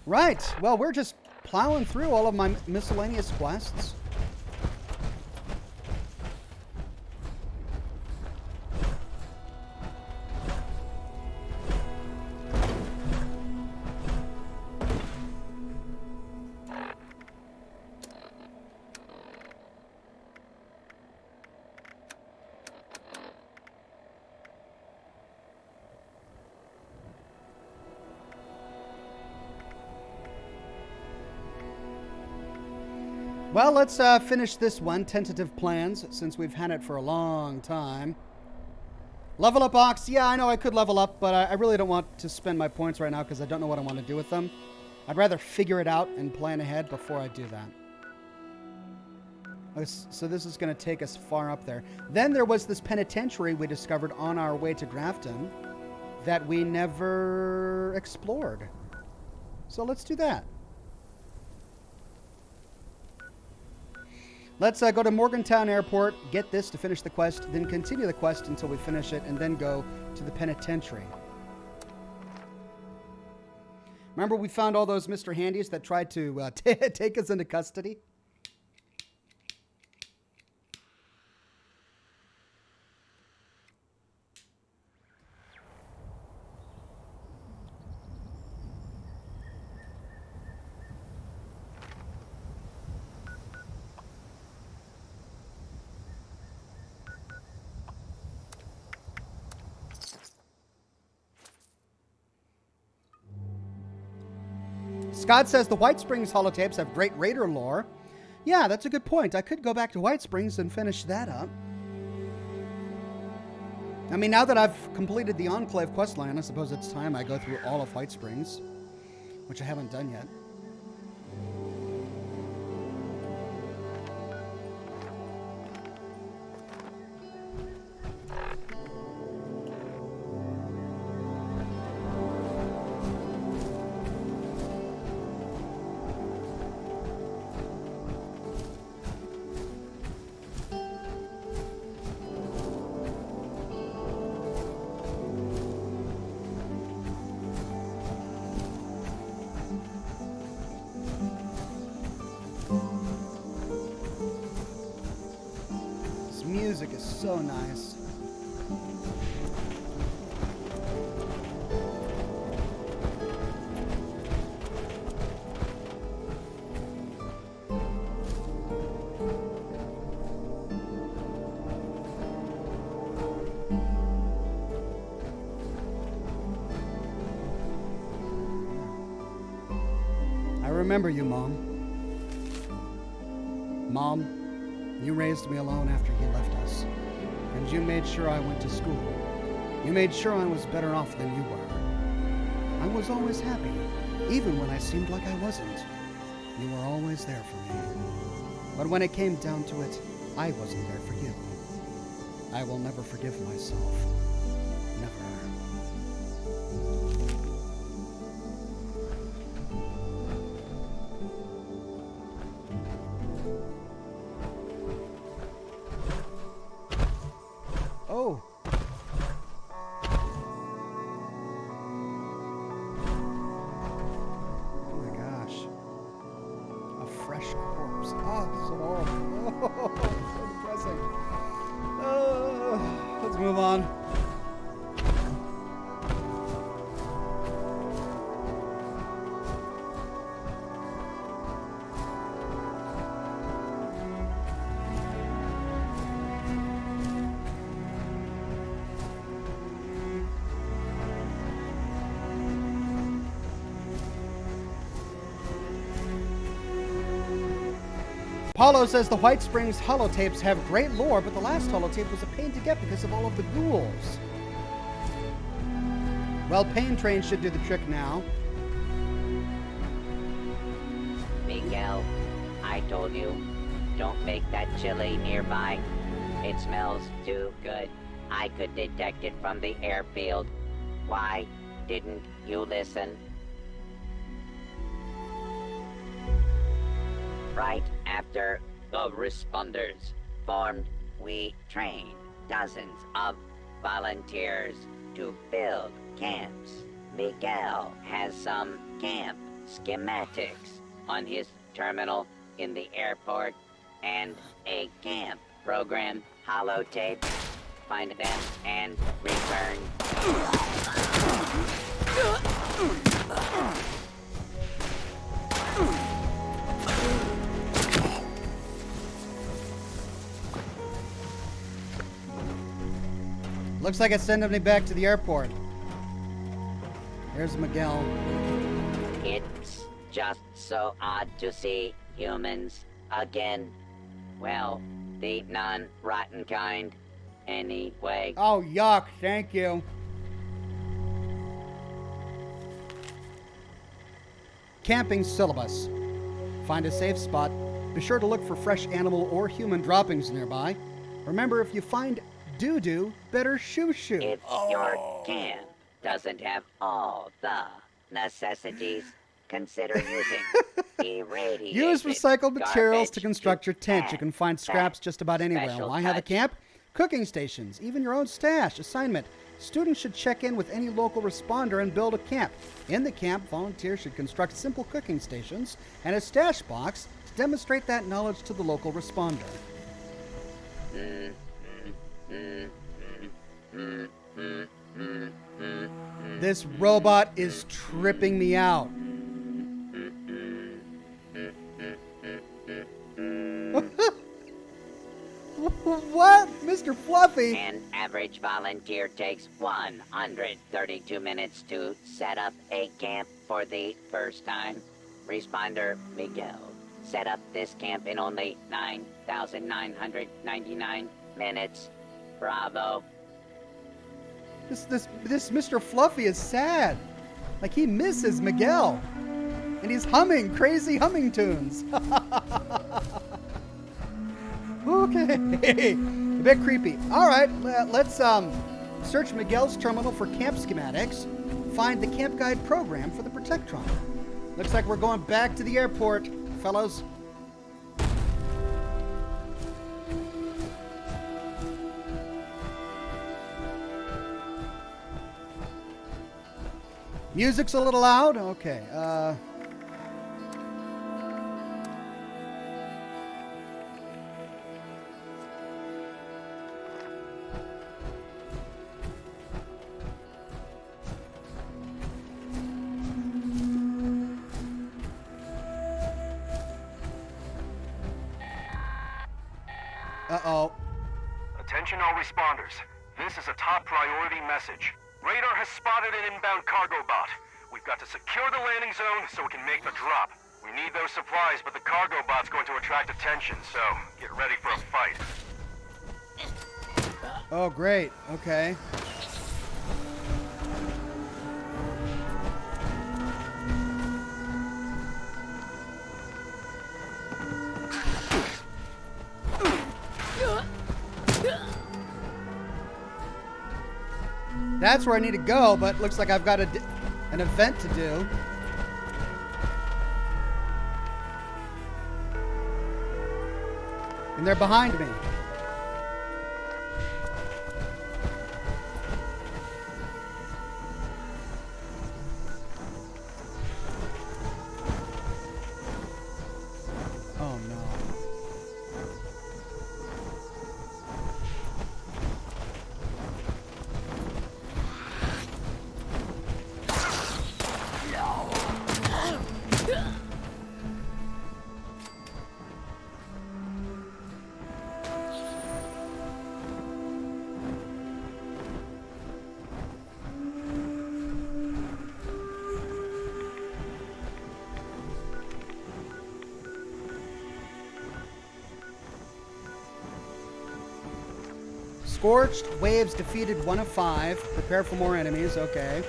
Right. Well, we're just plowing through all of my miscellaneous quests. Well, let's finish this one, tentative plans, since we've had it for a long time. Level up Ox. Yeah, I know I could level up, but I really don't want to spend my points right now because I don't know what I want to do with them. I'd rather figure it out and plan ahead before I do that. So this is going to take us far up there. Then there was this penitentiary we discovered on our way to Grafton that we never explored. So let's do that. Let's go to Morgantown Airport, get this to finish the quest, then continue the quest until we finish it, and then go to the penitentiary. Remember we found all those Mr. Handies that tried to take us into custody? Scott says the White Springs holotapes have great Raider lore. Yeah, that's a good point. I could go back to White Springs and finish that up. I mean, now that I've completed the Enclave questline, I suppose it's time I go through all of White Springs, which I haven't done yet. Music is so nice. I remember you, Mom. Mom, you raised me alone after you left us, and you made sure I went to school. You made sure I was better off than you were. I was always happy, even when I seemed like I wasn't. You were always there for me. But when it came down to it, I wasn't there for you. I will never forgive myself. Never. Oh. Oh my gosh. A fresh corpse. Oh, so horrible. Oh, so depressing. Let's move on. Paulo says the White Springs holotapes have great lore, but the last holotape was a pain to get because of all of the ghouls. Well, Pain Train should do the trick now. Miguel, I told you, don't make that chili nearby. It smells too good. I could detect it from the airfield. Why didn't you listen? Right after the responders formed, we trained dozens of volunteers to build camps. Miguel has some camp schematics on his terminal in the airport and a camp program holotape. Find them and return. Looks like it's sending me back to the airport. Here's Miguel. It's just so odd to see humans again. Well, the non-rotten kind, anyway. Oh, yuck. Thank you. Camping syllabus. Find a safe spot. Be sure to look for fresh animal or human droppings nearby. Remember, if you find doo-doo, better shoo-shoo. If your camp doesn't have all the necessities, consider using irradiated Use recycled materials to garbage construct your tent. You add can find scraps that just about anywhere. special Why have a touch. camp? Cooking stations, even your own stash. Assignment. Students should check in with any local responder and build a camp. In the camp, volunteers should construct simple cooking stations and a stash box to demonstrate that knowledge to the local responder. This robot is tripping me out. What? Mr. Fluffy? An average volunteer takes 132 minutes to set up a camp for the first time. Responder Miguel set up this camp in only 9,999 minutes. Bravo. This Mr. Fluffy is sad. Like he misses Miguel. And he's humming crazy humming tunes. Okay. A bit creepy. All right, let's search Miguel's terminal for camp schematics. Find the camp guide program for the Protectron. Looks like we're going back to the airport, fellows. Music's a little loud. Okay. Uh-oh. Attention all responders. This is a top priority message. Radar has spotted an inbound cargo bot. We've got to secure the landing zone so we can make the drop. We need those supplies, but the cargo bot's going to attract attention, so get ready for a fight. Oh, great. Okay. That's where I need to go, but looks like I've got an event to do. And they're behind me. Oh no. Scorched waves defeated 1 of 5. Prepare for more enemies. Okay.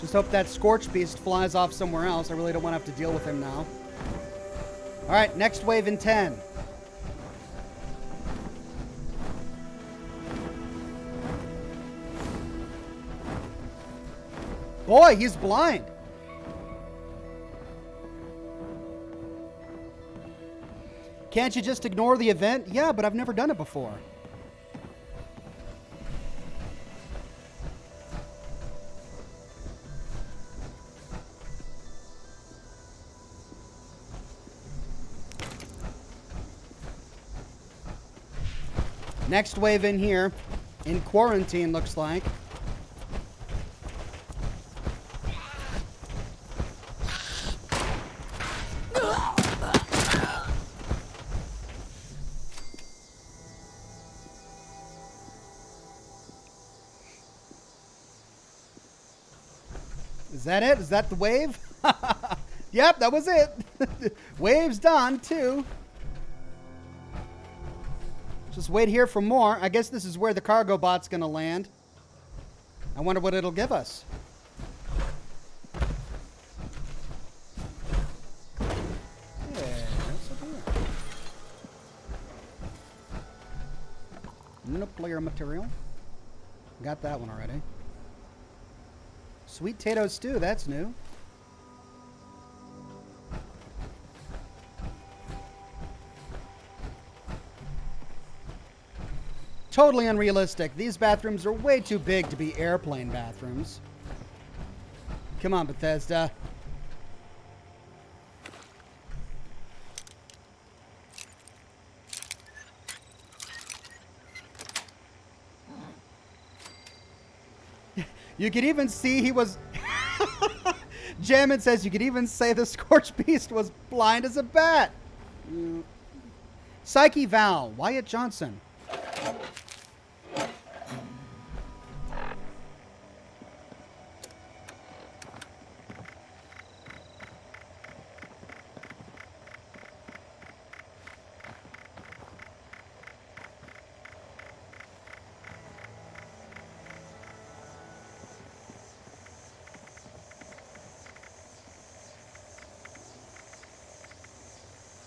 Just hope that Scorched beast flies off somewhere else. I really don't want to have to deal with him now. All right, next wave in 10. Boy, he's blind. Can't you just ignore the event? Yeah, but I've never done it before. Next wave in here, in quarantine, looks like. Is that it? Is that the wave? Yep, that was it. Wave's done, too. Just wait here for more. I guess this is where the cargo bot's going to land. I wonder what it'll give us. Yeah, what's up here? Nuclear material. Got that one already. Sweet potato stew, that's new. Totally unrealistic. These bathrooms are way too big to be airplane bathrooms. Come on, Bethesda. You could even see he was... Jammin says you could even say the Scorched Beast was blind as a bat. Psyche Val, Wyatt Johnson.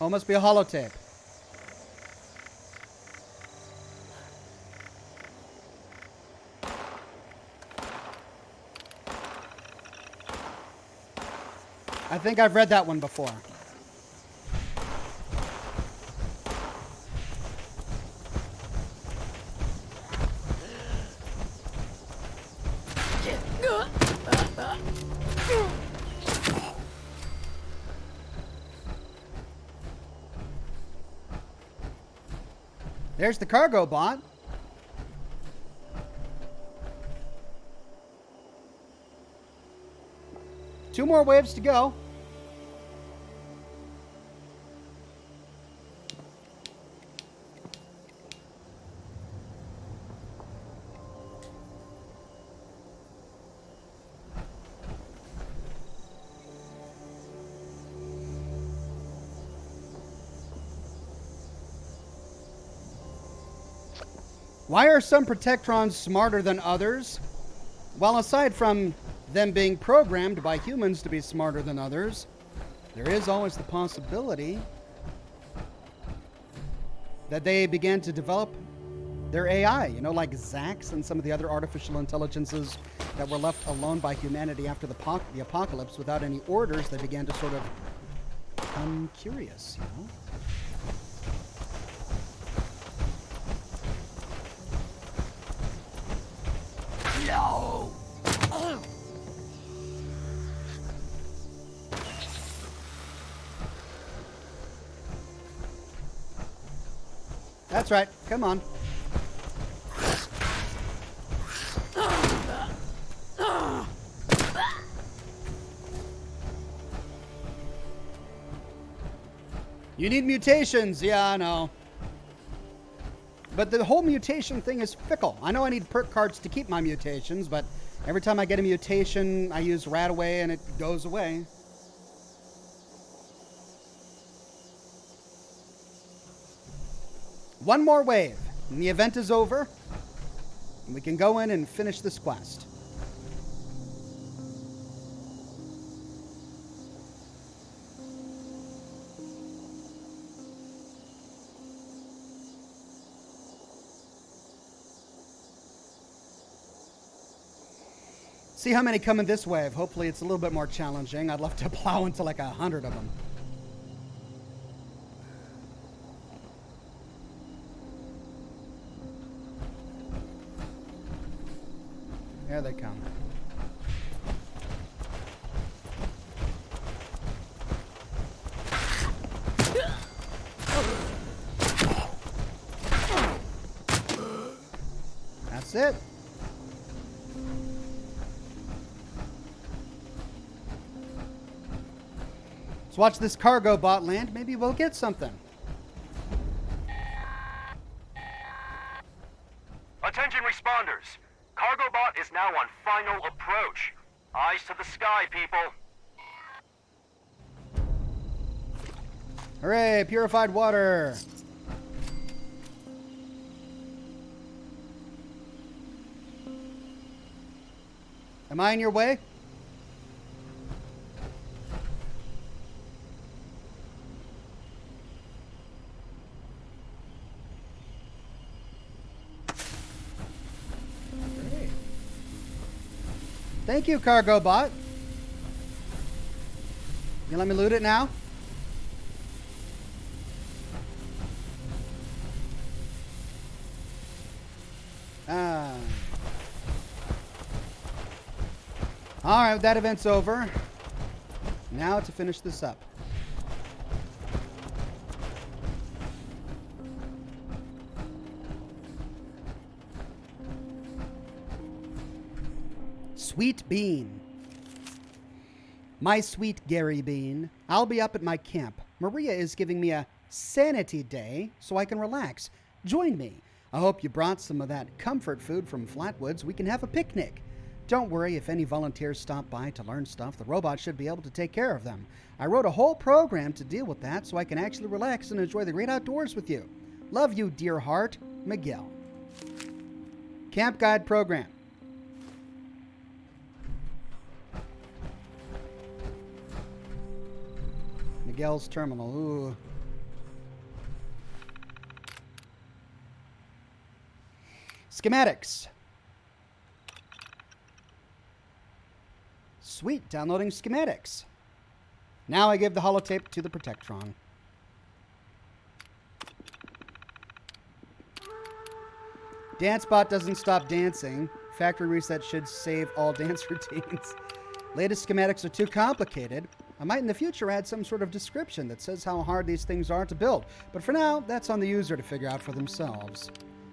Oh, must be a holotape. I think I've read that one before. There's the cargo bot. Two more waves to go. Why are some Protectrons smarter than others? Well, aside from them being programmed by humans to be smarter than others, there is always the possibility that they began to develop their AI, you know, like Zax and some of the other artificial intelligences that were left alone by humanity after the apocalypse without any orders. They began to sort of become curious, you know? No! That's right. Come on. You need mutations. Yeah, I know. But the whole mutation thing is fickle. I know I need perk cards to keep my mutations, but every time I get a mutation, I use Radaway and it goes away. One more wave. And the event is over. And we can go in and finish this quest. See how many come in this wave. Hopefully it's a little bit more challenging. I'd love to plow into like 100 of them. There they come. That's it. Let's watch this cargo bot land. Maybe we'll get something. Attention responders. Cargo bot is now on final approach. Eyes to the sky, people. Hooray, purified water. Am I in your way? Thank you, cargo bot. You let me loot it now? Alright, that event's over. Now to finish this up. Sweet Bean. My sweet Gary Bean, I'll be up at my camp. Maria is giving me a sanity day so I can relax. Join me. I hope you brought some of that comfort food from Flatwoods. We can have a picnic. Don't worry if any volunteers stop by to learn stuff. The robot should be able to take care of them. I wrote a whole program to deal with that so I can actually relax and enjoy the great outdoors with you. Love you, dear heart. Miguel. Camp Guide Program. Miguel's Terminal. Ooh. Schematics. Sweet, downloading schematics. Now I give the holotape to the Protectron. DanceBot doesn't stop dancing. Factory reset should save all dance routines. Latest schematics are too complicated. I might in the future add some sort of description that says how hard these things are to build. But for now, that's on the user to figure out for themselves.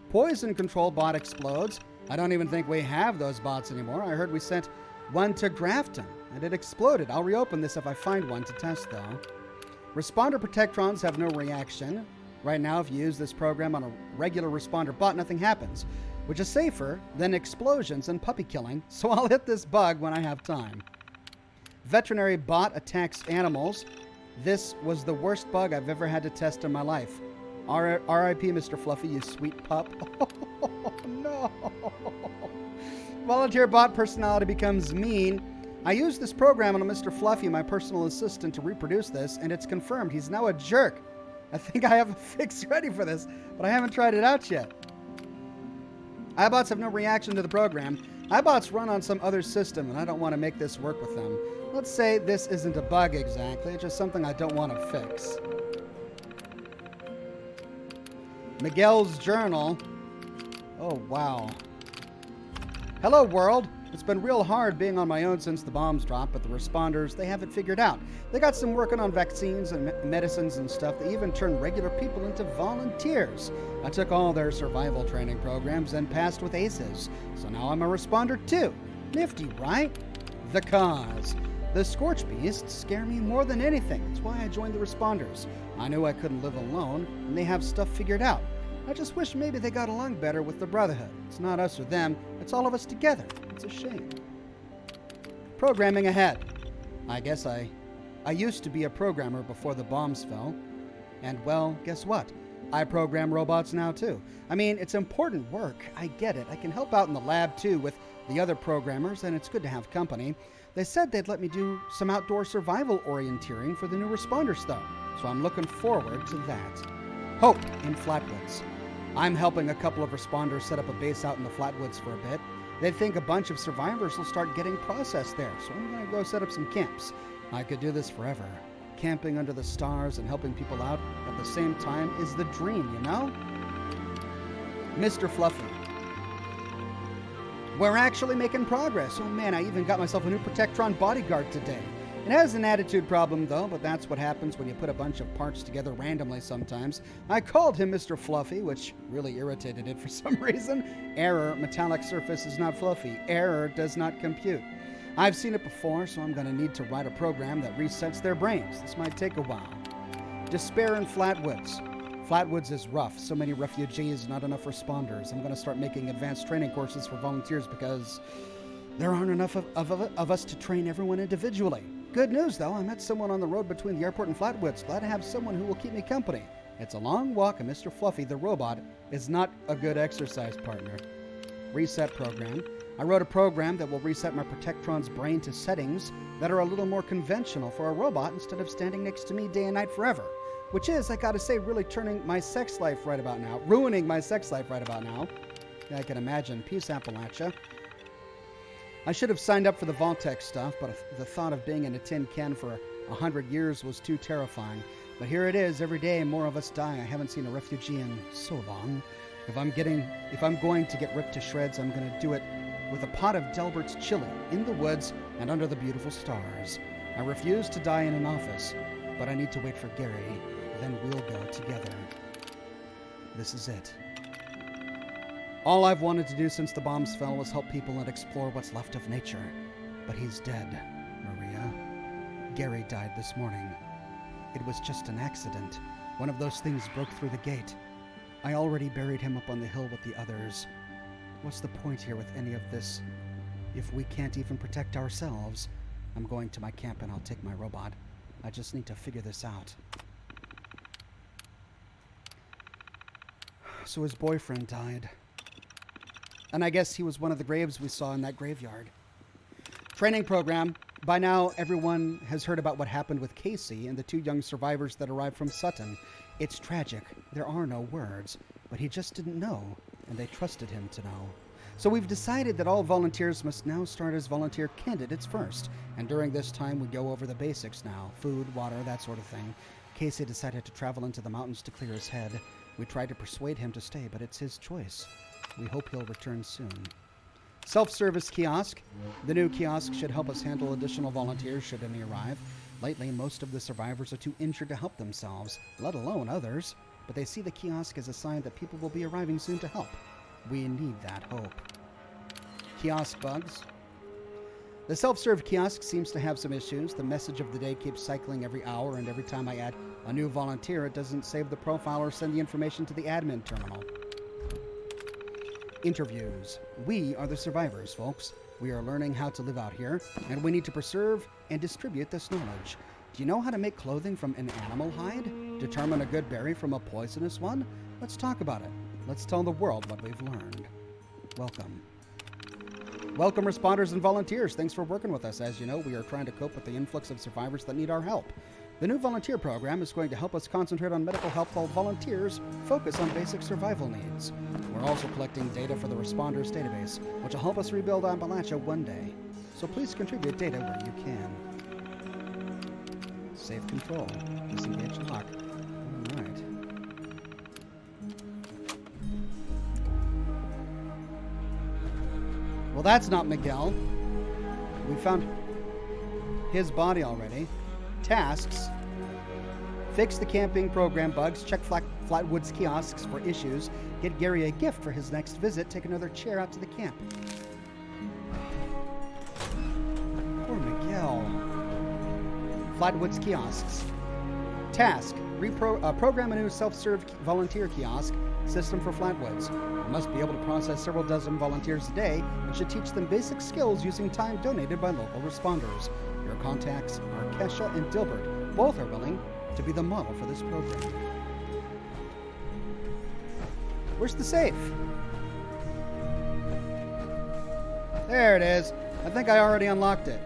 Poison control bot explodes. I don't even think we have those bots anymore. I heard we sent one to Grafton, and it exploded. I'll reopen this if I find one to test, though. Responder Protectrons have no reaction. Right now, if you use this program on a regular responder bot, nothing happens, which is safer than explosions and puppy killing, so I'll hit this bug when I have time. Veterinary bot attacks animals. This was the worst bug I've ever had to test in my life. R.I.P. Mr. Fluffy, you sweet pup. Oh, no. Volunteer bot personality becomes mean. I used this program on Mr. Fluffy, my personal assistant, to reproduce this, and it's confirmed. He's now a jerk. I think I have a fix ready for this, but I haven't tried it out yet. iBots have no reaction to the program. iBots run on some other system, and I don't want to make this work with them. Let's say this isn't a bug exactly, it's just something I don't want to fix. Miguel's journal. Oh, wow. Hello, world. It's been real hard being on my own since the bombs dropped, but the responders, they have it figured out. They got some working on vaccines and medicines and stuff. They even turned regular people into volunteers. I took all their survival training programs and passed with aces. So now I'm a responder too. Nifty, right? The cause. The Scorch Beasts scare me more than anything. That's why I joined the responders. I knew I couldn't live alone, and they have stuff figured out. I just wish maybe they got along better with the Brotherhood. It's not us or them, it's all of us together. It's a shame. Programming ahead. I guess I used to be a programmer before the bombs fell. And well, guess what? I program robots now, too. I mean, it's important work. I get it. I can help out in the lab, too, with the other programmers, and it's good to have company. They said they'd let me do some outdoor survival orienteering for the new responders, though, so I'm looking forward to that. Hope in Flatwoods. I'm helping a couple of responders set up a base out in the Flatwoods for a bit. They think a bunch of survivors will start getting processed there, so I'm going to go set up some camps. I could do this forever. Camping under the stars and helping people out at the same time is the dream, you know? Mr. Fluffy. We're actually making progress. Oh man, I even got myself a new Protectron bodyguard today. It has an attitude problem though, but that's what happens when you put a bunch of parts together randomly sometimes. I called him Mr. Fluffy, which really irritated it for some reason. Error, metallic surface is not fluffy. Error does not compute. I've seen it before, so I'm going to need to write a program that resets their brains. This might take a while. Despair in Flatwoods. Flatwoods is rough. So many refugees, not enough responders. I'm going to start making advanced training courses for volunteers because there aren't enough of us to train everyone individually. Good news, though. I met someone on the road between the airport and Flatwoods. Glad to have someone who will keep me company. It's a long walk, and Mr. Fluffy, the robot, is not a good exercise partner. Reset program. I wrote a program that will reset my Protectron's brain to settings that are a little more conventional for a robot instead of standing next to me day and night forever. Which is, I gotta say, really ruining my sex life right about now. I can imagine. Peace, Appalachia. I should have signed up for the Vault-Tec stuff, but the thought of being in a tin can for 100 years was too terrifying. But here it is, every day more of us die. I haven't seen a refugee in so long. If I'm going to get ripped to shreds, I'm gonna do it with a pot of Delbert's chili in the woods and under the beautiful stars. I refuse to die in an office, but I need to wait for Gary. Then we'll go together. This is it. All I've wanted to do since the bombs fell was help people and explore what's left of nature. But he's dead, Maria. Gary died this morning. It was just an accident. One of those things broke through the gate. I already buried him up on the hill with the others. What's the point here with any of this if we can't even protect ourselves? I'm going to my camp and I'll take my robot. I just need to figure this out. So his boyfriend died. And I guess he was one of the graves we saw in that graveyard. Training program. By now, everyone has heard about what happened with Casey and the 2 young survivors that arrived from Sutton. It's tragic. There are no words. But he just didn't know, and they trusted him to know. So we've decided that all volunteers must now start as volunteer candidates first. And during this time, we go over the basics now. Food, water, that sort of thing. Casey decided to travel into the mountains to clear his head. We tried to persuade him to stay, but it's his choice. We hope he'll return soon. Self-service kiosk. The new kiosk should help us handle additional volunteers should any arrive. Lately, most of the survivors are too injured to help themselves, let alone others. But they see the kiosk as a sign that people will be arriving soon to help. We need that hope. Kiosk bugs. The self-serve kiosk seems to have some issues. The message of the day keeps cycling every hour, and every time I add a new volunteer, it doesn't save the profile or send the information to the admin terminal. Interviews. We are the survivors, folks. We are learning how to live out here, and we need to preserve and distribute this knowledge. Do you know how to make clothing from an animal hide? Determine a good berry from a poisonous one? Let's talk about it. Let's tell the world what we've learned. Welcome. Welcome, responders and volunteers. Thanks for working with us. As you know, we are trying to cope with the influx of survivors that need our help. The new volunteer program is going to help us concentrate on medical help while volunteers focus on basic survival needs. We're also collecting data for the responders database, which will help us rebuild Appalachia one day. So please contribute data where you can. Save control. Disengage lock. All right. Well, that's not Miguel. We found his body already. Tasks. Fix the camping program bugs. Check Flatwoods kiosks for issues. Get Gary a gift for his next visit. Take another chair out to the camp. Poor Miguel. Flatwoods kiosks. Task. Program a new self-serve volunteer kiosk system for Flatwoods. We must be able to process several dozen volunteers a day and should teach them basic skills using time donated by local responders. Your contacts are Kesha and Dilbert. Both are willing to be the model for this program. Where's the safe? There it is. I think I already unlocked it.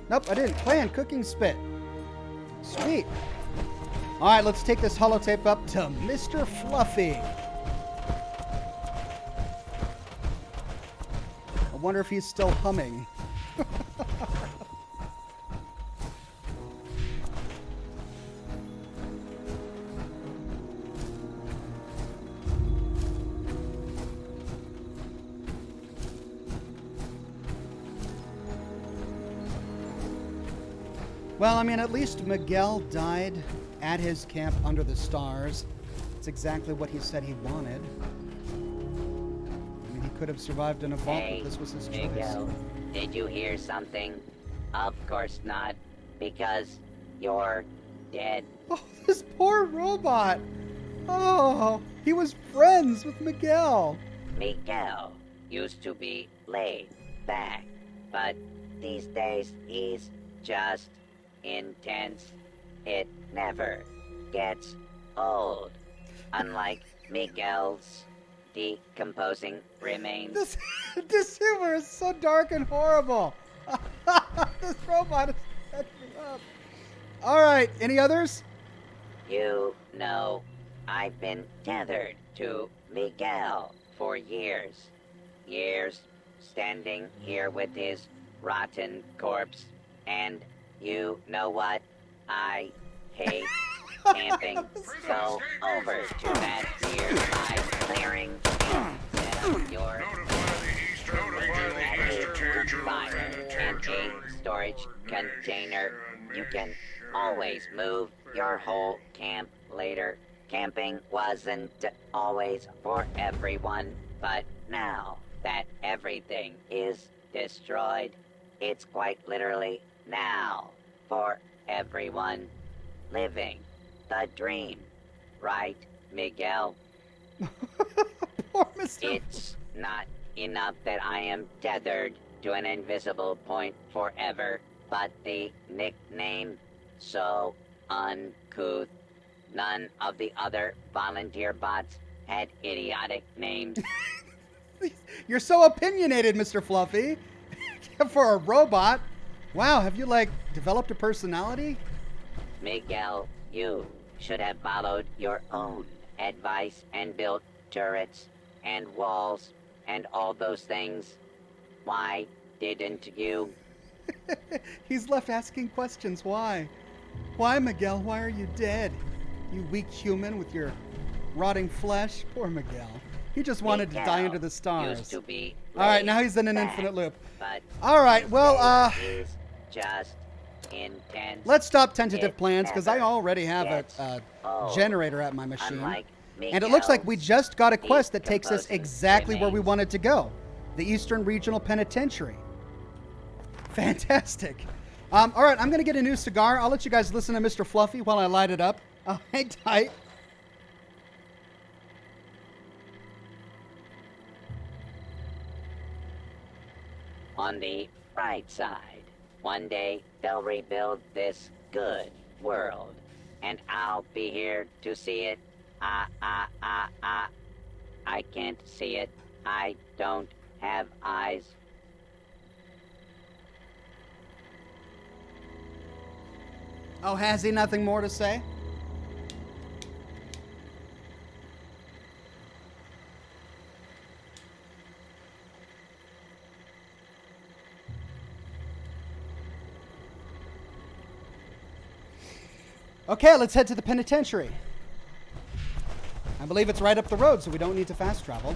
Nope, I didn't. Plan cooking spit. Sweet. All right, let's take this holotape up to Mr. Fluffy. I wonder if he's still humming. Well, I mean, at least Miguel died at his camp under the stars. It's exactly what he said he wanted. I mean, he could have survived in a vault, Hey, but this was his choice. Miguel, did you hear something? Of course not, because you're dead. Oh, this poor robot. Oh, he was friends with Miguel. Miguel used to be laid back, but these days he's just intense. It never gets old. Unlike Miguel's decomposing remains. This humor is so dark and horrible. This robot is setting me up. All right, any others? You know, I've been tethered to Miguel for years. Years standing here with his rotten corpse. And you know what? I hate camping. Go over to that nearby clearing and set up your fire and a storage container. You can always move your whole camp later. Camping wasn't always for everyone, but now that everything is destroyed, it's quite literally now for everyone living the dream. Right, Miguel? Poor Mr. It's not enough that I am tethered to an invisible point forever, but the nickname, so uncouth. None of the other volunteer bots had idiotic names. You're so opinionated, Mr. Fluffy. For a robot. Wow, have you, like, developed a personality? Miguel, you should have followed your own advice and built turrets and walls and all those things. Why didn't you? He's left asking questions. Why? Why, Miguel? Why are you dead? You weak human with your rotting flesh. Poor Miguel. He just wanted to die under the stars. Used to be All right, now he's in an back, infinite loop. But All right, well, is just intense. let's stop tentative It plans because I never already have gets a old. generator at my machine. Unlike And it looks like we Miguel's just got a quest that takes us decomposing exactly where we remains. wanted to go. The Eastern Regional Penitentiary. Fantastic. All right, I'm going to get a new cigar. I'll let you guys listen to Mr. Fluffy while I light it up. Hang tight. On the bright side, one day they'll rebuild this good world, and I'll be here to see it. I can't see it. I don't have eyes. Oh, has he nothing more to say? Okay, let's head to the penitentiary. I believe it's right up the road, so we don't need to fast travel.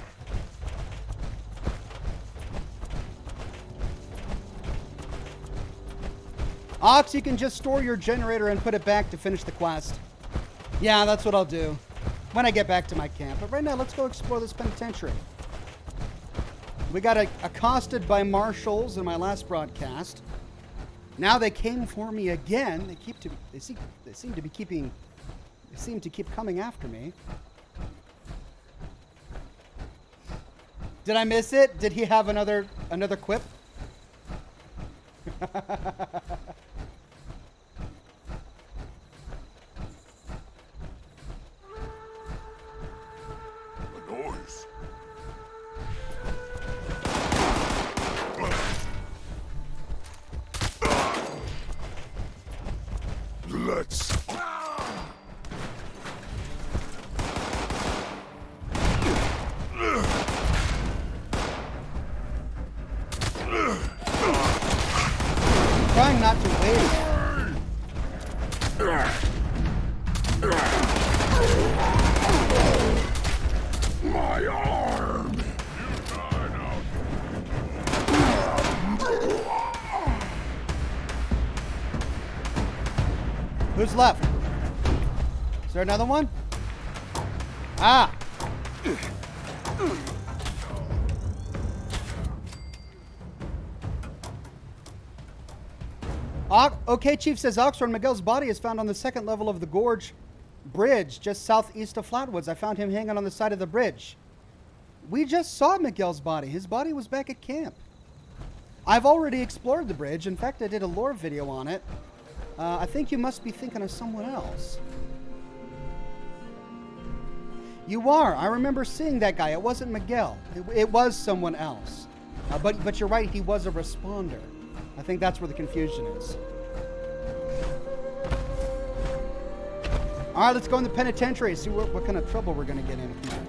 Ox, you can just store your generator and put it back to finish the quest. Yeah, that's what I'll do when I get back to my camp. But right now, let's go explore this penitentiary. We got accosted by marshals in my last broadcast. Now they came for me again. They seem to keep coming after me. Did I miss it? Did he have another quip? The noise Who's left? Is there another one? Ah! Okay, Chief says Oxhorn Miguel's body is found on the second level of the gorge bridge, just southeast of Flatwoods. I found him hanging on the side of the bridge. We just saw Miguel's body. His body was back at camp. I've already explored the bridge. In fact, I did a lore video on it. I think you must be thinking of someone else. You are. I remember seeing that guy. It wasn't Miguel. It was someone else. But you're right. He was a responder. I think that's where the confusion is. All right, let's go in the penitentiary. See what kind of trouble we're going to get in here.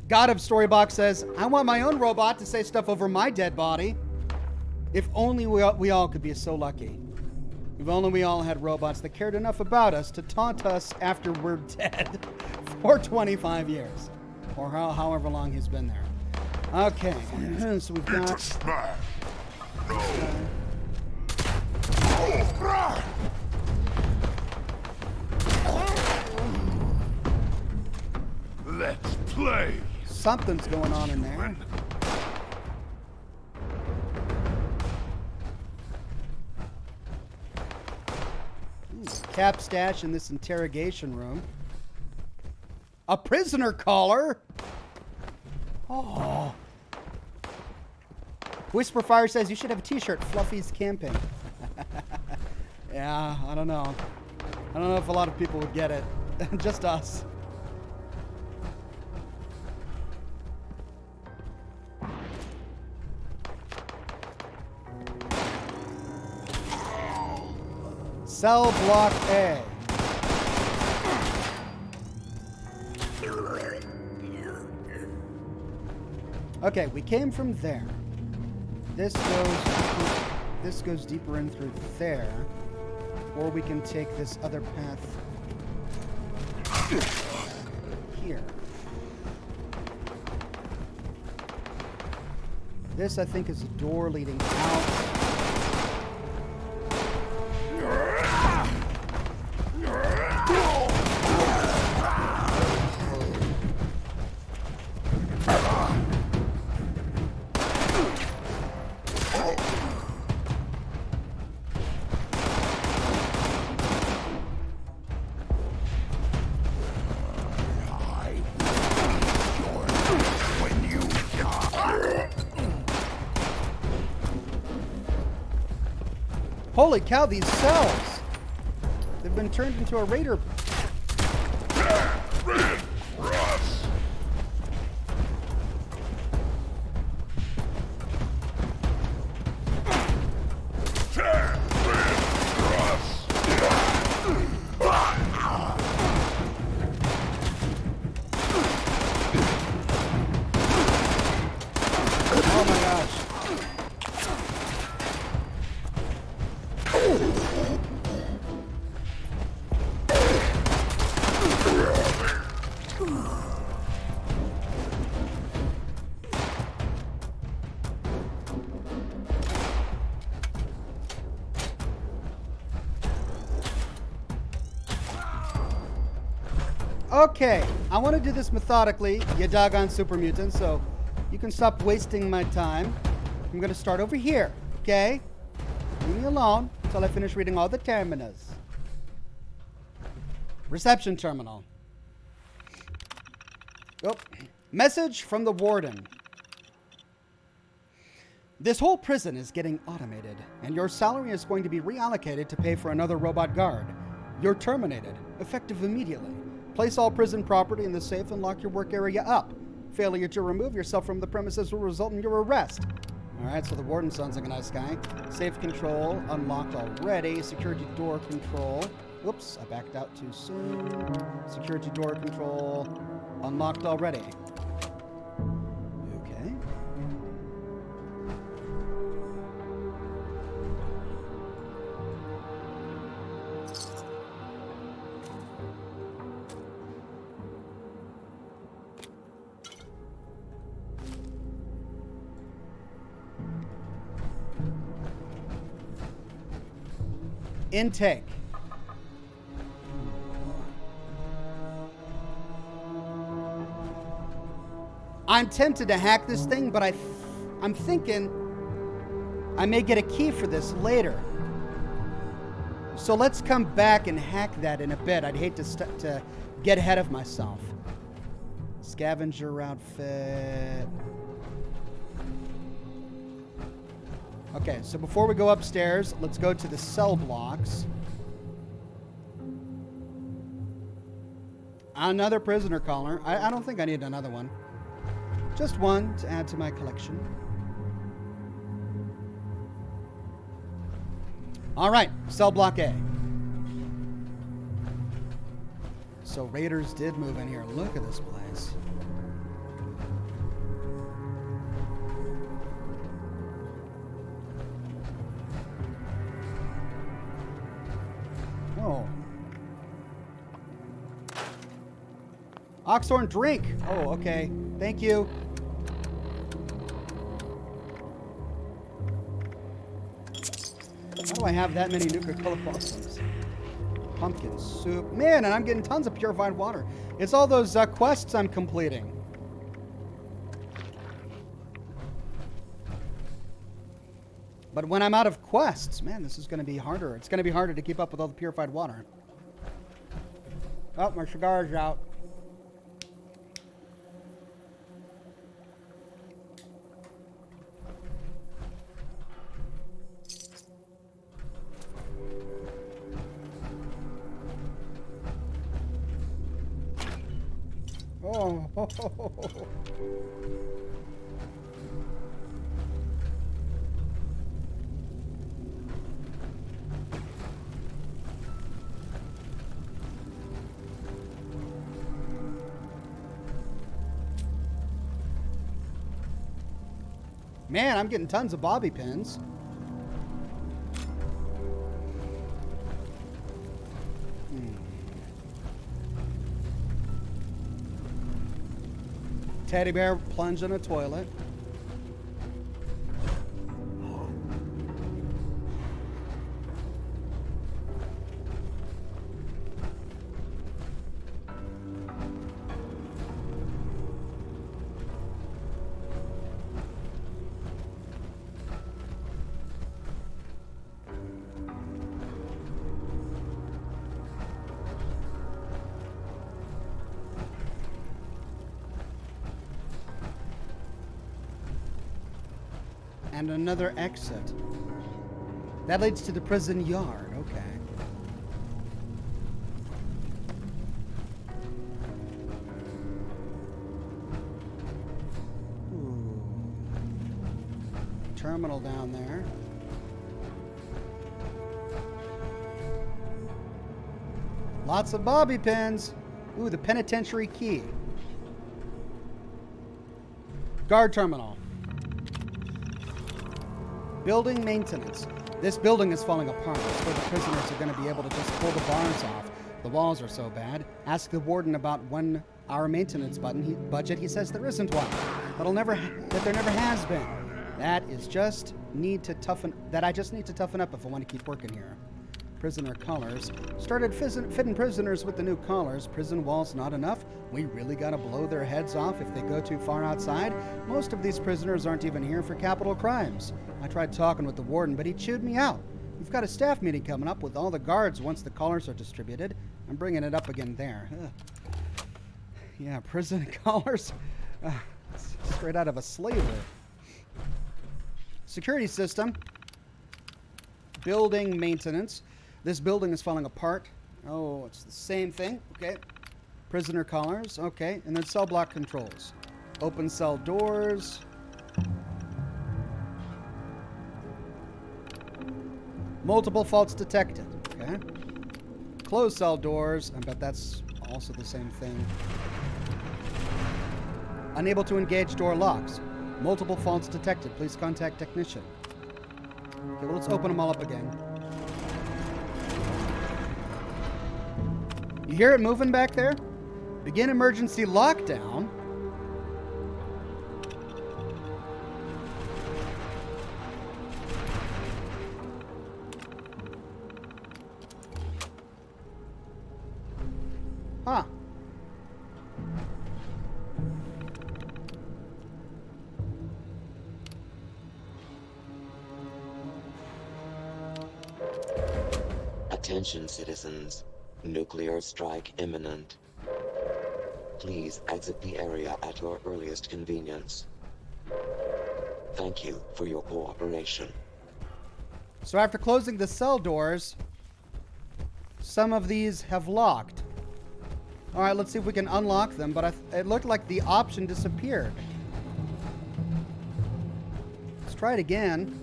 God of Storybox says, I want my own robot to say stuff over my dead body. If only we all could be so lucky. If only we all had robots that cared enough about us to taunt us after we're dead for 25 years. Or however long he's been there. Okay, so we've got... Let's play. Something's going on in there. Cap stash in this interrogation room. A prisoner collar. Oh. Whisperfire says you should have a t-shirt. Fluffy's camping. Yeah, I don't know. I don't know if a lot of people would get it. Just us. Cell block A. Okay, we came from there. This goes deeper in through there. Or we can take this other path here. This, I think, is a door leading out. Holy cow, these cells! They've been turned into a raider. Oh my gosh. Okay, I want to do this methodically, you doggone super mutant, so you can stop wasting my time. I'm going to start over here, okay? Leave me alone until I finish reading all the terminals. Reception terminal. Oh, message from the warden. This whole prison is getting automated, and your salary is going to be reallocated to pay for another robot guard. You're terminated, effective immediately. Place all prison property in the safe and lock your work area up. Failure to remove yourself from the premises will result in your arrest. Alright, so the warden sounds like a nice guy. Safe control, unlocked already. Security door control. Whoops, I backed out too soon. Security door control, unlocked already. Okay. Intake. I'm tempted to hack this thing, but I'm thinking I may get a key for this later. So let's come back and hack that in a bit. I'd hate to get ahead of myself. Scavenger outfit. Okay, so before we go upstairs, let's go to the cell blocks. Another prisoner collar. I don't think I need another one. Just one to add to my collection. All right, cell block A. So raiders did move in here. Look at this place. Oh. Oxhorn drink. Oh, okay. Thank you. How do I have that many Nuka-Cola Paint? Pumpkin soup. Man, and I'm getting tons of purified water. It's all those quests I'm completing. But when I'm out of quests, man, this is going to be harder. It's going to be harder to keep up with all the purified water. Oh, my cigar's out. Oh. Man, I'm getting tons of bobby pins. Teddy bear plunged in a toilet. And another exit. That leads to the prison yard. Okay. Ooh. Terminal down there. Lots of bobby pins. Ooh, the penitentiary key. Guard terminal. Building maintenance. This building is falling apart. That's where the prisoners are going to be able to just pull the bars off. The walls are so bad. Ask the warden about 1 hour maintenance budget. He says there isn't one. That there never has been. That I just need to toughen up if I want to keep working here. Prisoner collars. Started fitting prisoners with the new collars. Prison walls not enough. We really got to blow their heads off if they go too far outside. Most of these prisoners aren't even here for capital crimes. I tried talking with the warden, but he chewed me out. We've got a staff meeting coming up with all the guards once the collars are distributed. I'm bringing it up again there. Ugh. Yeah, prison collars. Straight out of a slaver. Security system. Building maintenance. This building is falling apart. Oh, it's the same thing. Okay. Prisoner collars. Okay. And then cell block controls. Open cell doors. Multiple faults detected. Okay. Close cell doors. I bet that's also the same thing. Unable to engage door locks. Multiple faults detected. Please contact technician. Okay, well, let's open them all up again. You hear it moving back there? Begin emergency lockdown. Attention citizens. Nuclear strike imminent. Please exit the area at your earliest convenience. Thank you for your cooperation. So after closing the cell doors, some of these have locked. All right, let's see if we can unlock them, but it looked like the option disappeared. Let's try it again.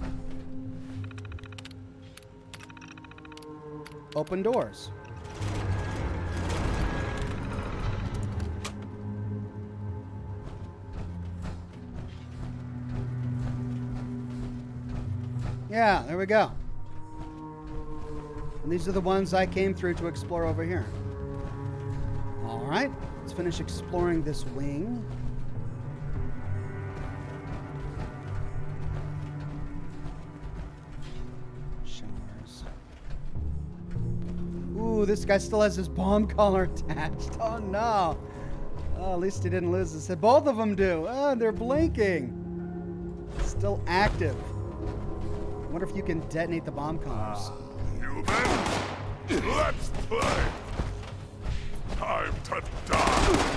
Open doors. Yeah, there we go. And these are the ones I came through to explore over here. All right, let's finish exploring this wing. Showers. Ooh, this guy still has his bomb collar attached. Oh no. Oh, at least he didn't lose his head. Both of them do. Oh, they're blinking. Still active. Wonder if you can detonate the bomb collars. Human, let's play. Time to die.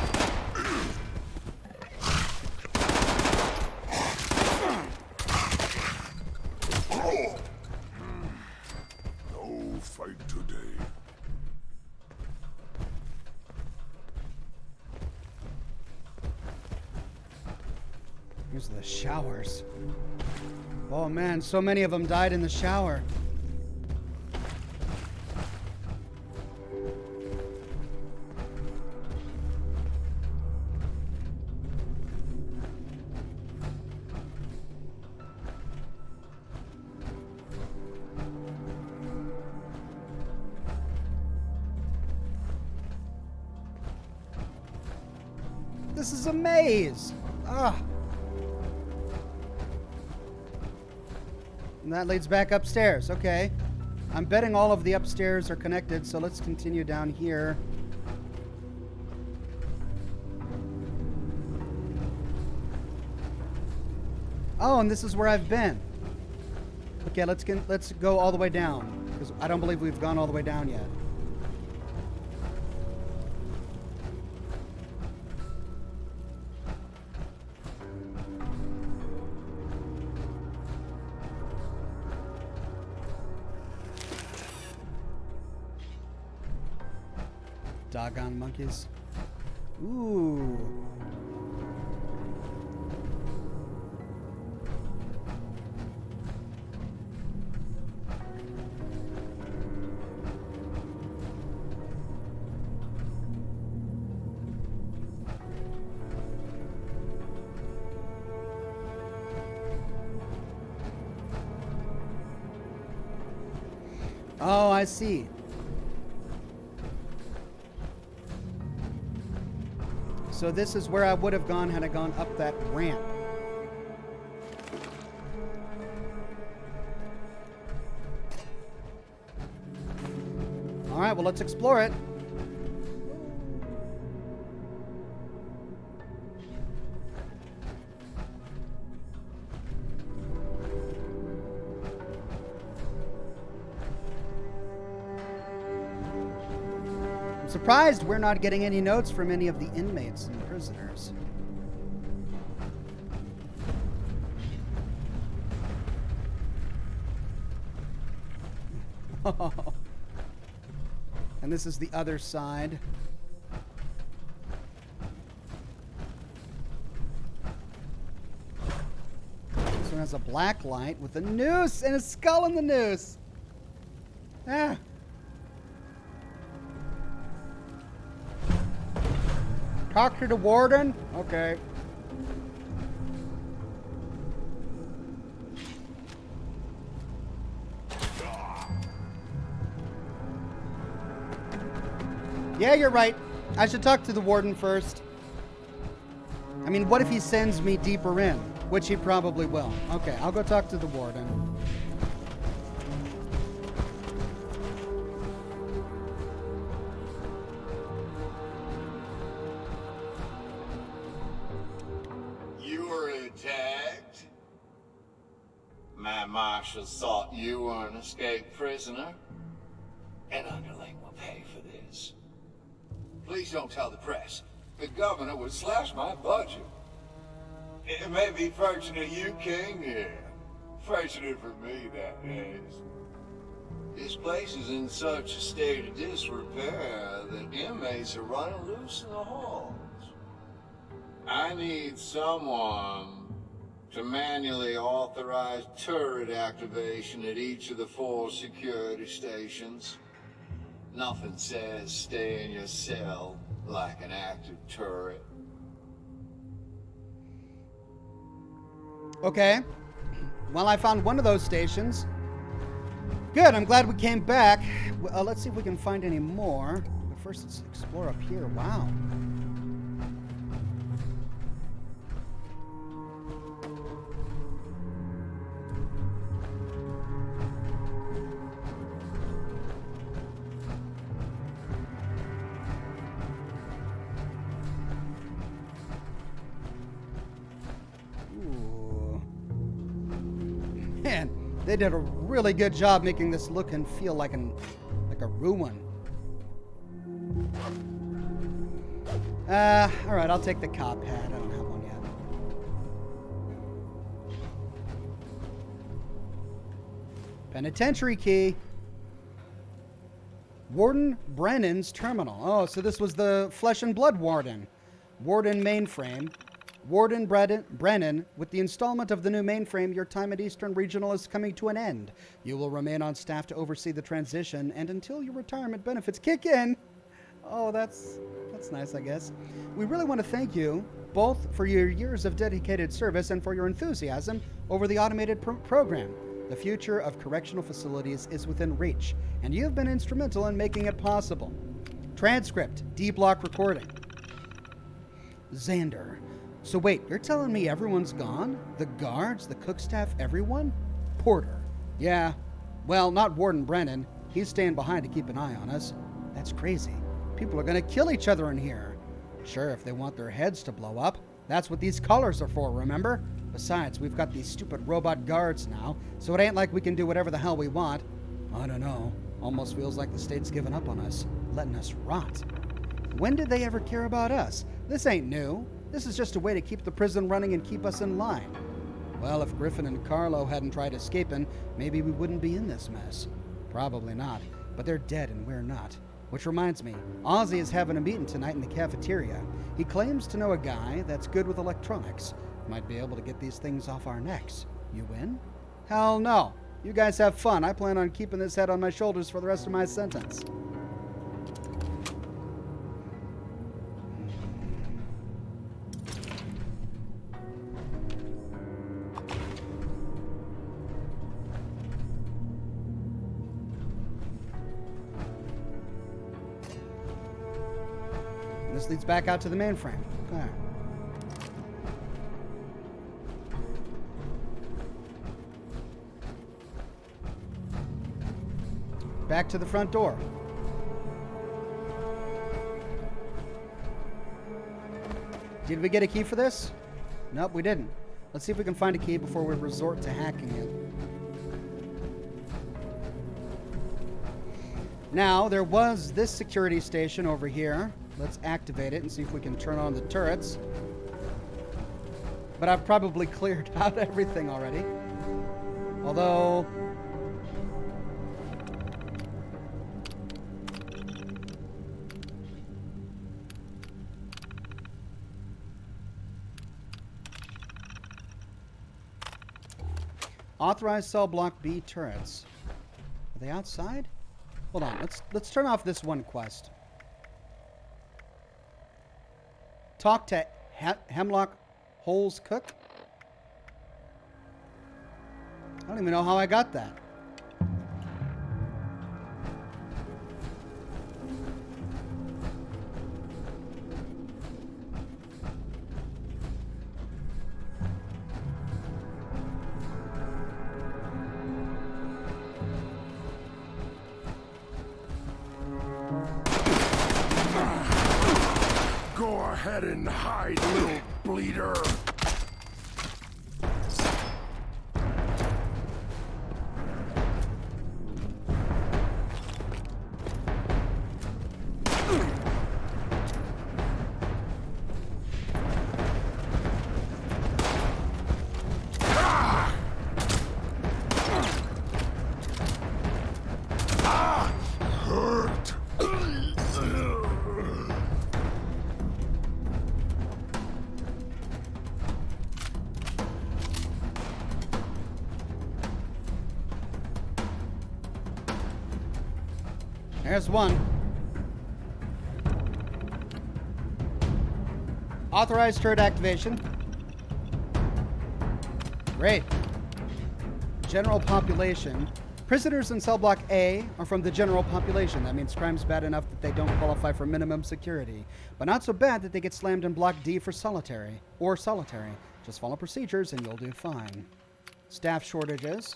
No fight today. Here's the showers. Oh man, so many of them died in the shower. This is a maze. Ah. And that leads back upstairs. Okay. I'm betting all of the upstairs are connected, so let's continue down here. Oh, and this is where I've been. Okay, let's go all the way down, because I don't believe we've gone all the way down yet. Doggone monkeys. Ooh. Oh, I see. So this is where I would have gone had I gone up that ramp. All right, well, let's explore it. I'm surprised we're not getting any notes from any of the inmates and prisoners. And this is the other side. This one has a black light with a noose and a skull in the noose. Ah. Talk to the warden? Okay. Yeah, you're right. I should talk to the warden first. I mean, what if he sends me deeper in? Which he probably will. Okay, I'll go talk to the warden. My marshals thought you were an escaped prisoner. An underling will pay for this. Please don't tell the press. The governor would slash my budget. It may be fortunate you came here. Fortunate for me, that is. This place is in such a state of disrepair that inmates are running loose in the halls. I need someone to manually authorize turret activation at each of the 4 security stations. Nothing says stay in your cell like an active turret. Okay. Well, I found one of those stations. Good, I'm glad we came back. Let's see if we can find any more. But first, let's explore up here. Wow. Ooh. Man, they did a really good job making this look and feel like a ruin. All right, I'll take the cop hat. I don't have one yet. Penitentiary key. Warden Brennan's terminal. Oh, so this was the Flesh and Blood Warden. Warden mainframe. Warden Brennan, with the installment of the new mainframe, your time at Eastern Regional is coming to an end. You will remain on staff to oversee the transition, and until your retirement benefits kick in. Oh, that's nice, I guess. We really want to thank you both for your years of dedicated service and for your enthusiasm over the automated program. The future of correctional facilities is within reach, and you have been instrumental in making it possible. Transcript, D-block recording. Xander. So wait, you're telling me everyone's gone? The guards, the cook staff, everyone? Porter. Yeah. Well, not Warden Brennan. He's staying behind to keep an eye on us. That's crazy. People are going to kill each other in here. Sure, if they want their heads to blow up. That's what these collars are for, remember? Besides, we've got these stupid robot guards now, so it ain't like we can do whatever the hell we want. I don't know. Almost feels like the state's given up on us, letting us rot. When did they ever care about us? This ain't new. This is just a way to keep the prison running and keep us in line. Well, if Griffin and Carlo hadn't tried escaping, maybe we wouldn't be in this mess. Probably not, but they're dead and we're not. Which reminds me, Ozzy is having a meeting tonight in the cafeteria. He claims to know a guy that's good with electronics. Might be able to get these things off our necks. You in? Hell no. You guys have fun. I plan on keeping this head on my shoulders for the rest of my sentence. This leads back out to the mainframe. Okay. Back to the front door. Did we get a key for this? Nope, we didn't. Let's see if we can find a key before we resort to hacking it. Now, there was this security station over here. Let's activate it and see if we can turn on the turrets. But I've probably cleared out everything already. Although... authorized cell block B turrets. Are they outside? Hold on, let's turn off this one quest. Talk to Hemlock Holes Cook? I don't even know how I got that. Go ahead and hide, little bleeder. There's one. Authorized turret activation. Great. General population. Prisoners in cell block A are from the general population. That means crime's bad enough that they don't qualify for minimum security, but not so bad that they get slammed in block D for solitary. Just follow procedures and you'll do fine. Staff shortages.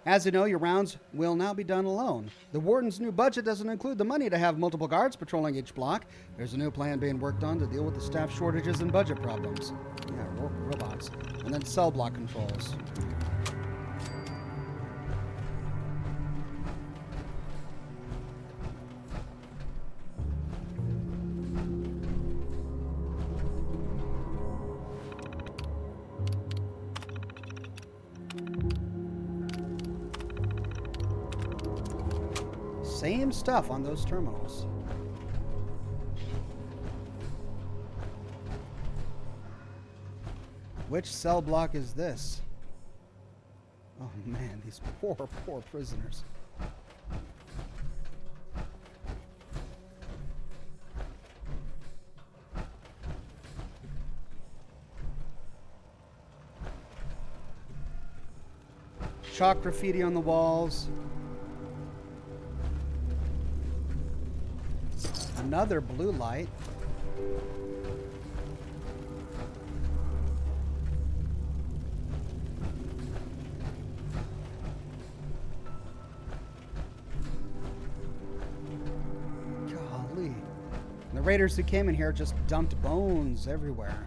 As you know, your rounds will now be done alone. The warden's new budget doesn't include the money to have multiple guards patrolling each block. There's a new plan being worked on to deal with the staff shortages and budget problems. Yeah, robots. And then cell block controls. Same stuff on those terminals. Which cell block is this? Oh man, these poor prisoners. Chalk graffiti on the walls. Another blue light. Golly. And the raiders who came in here just dumped bones everywhere.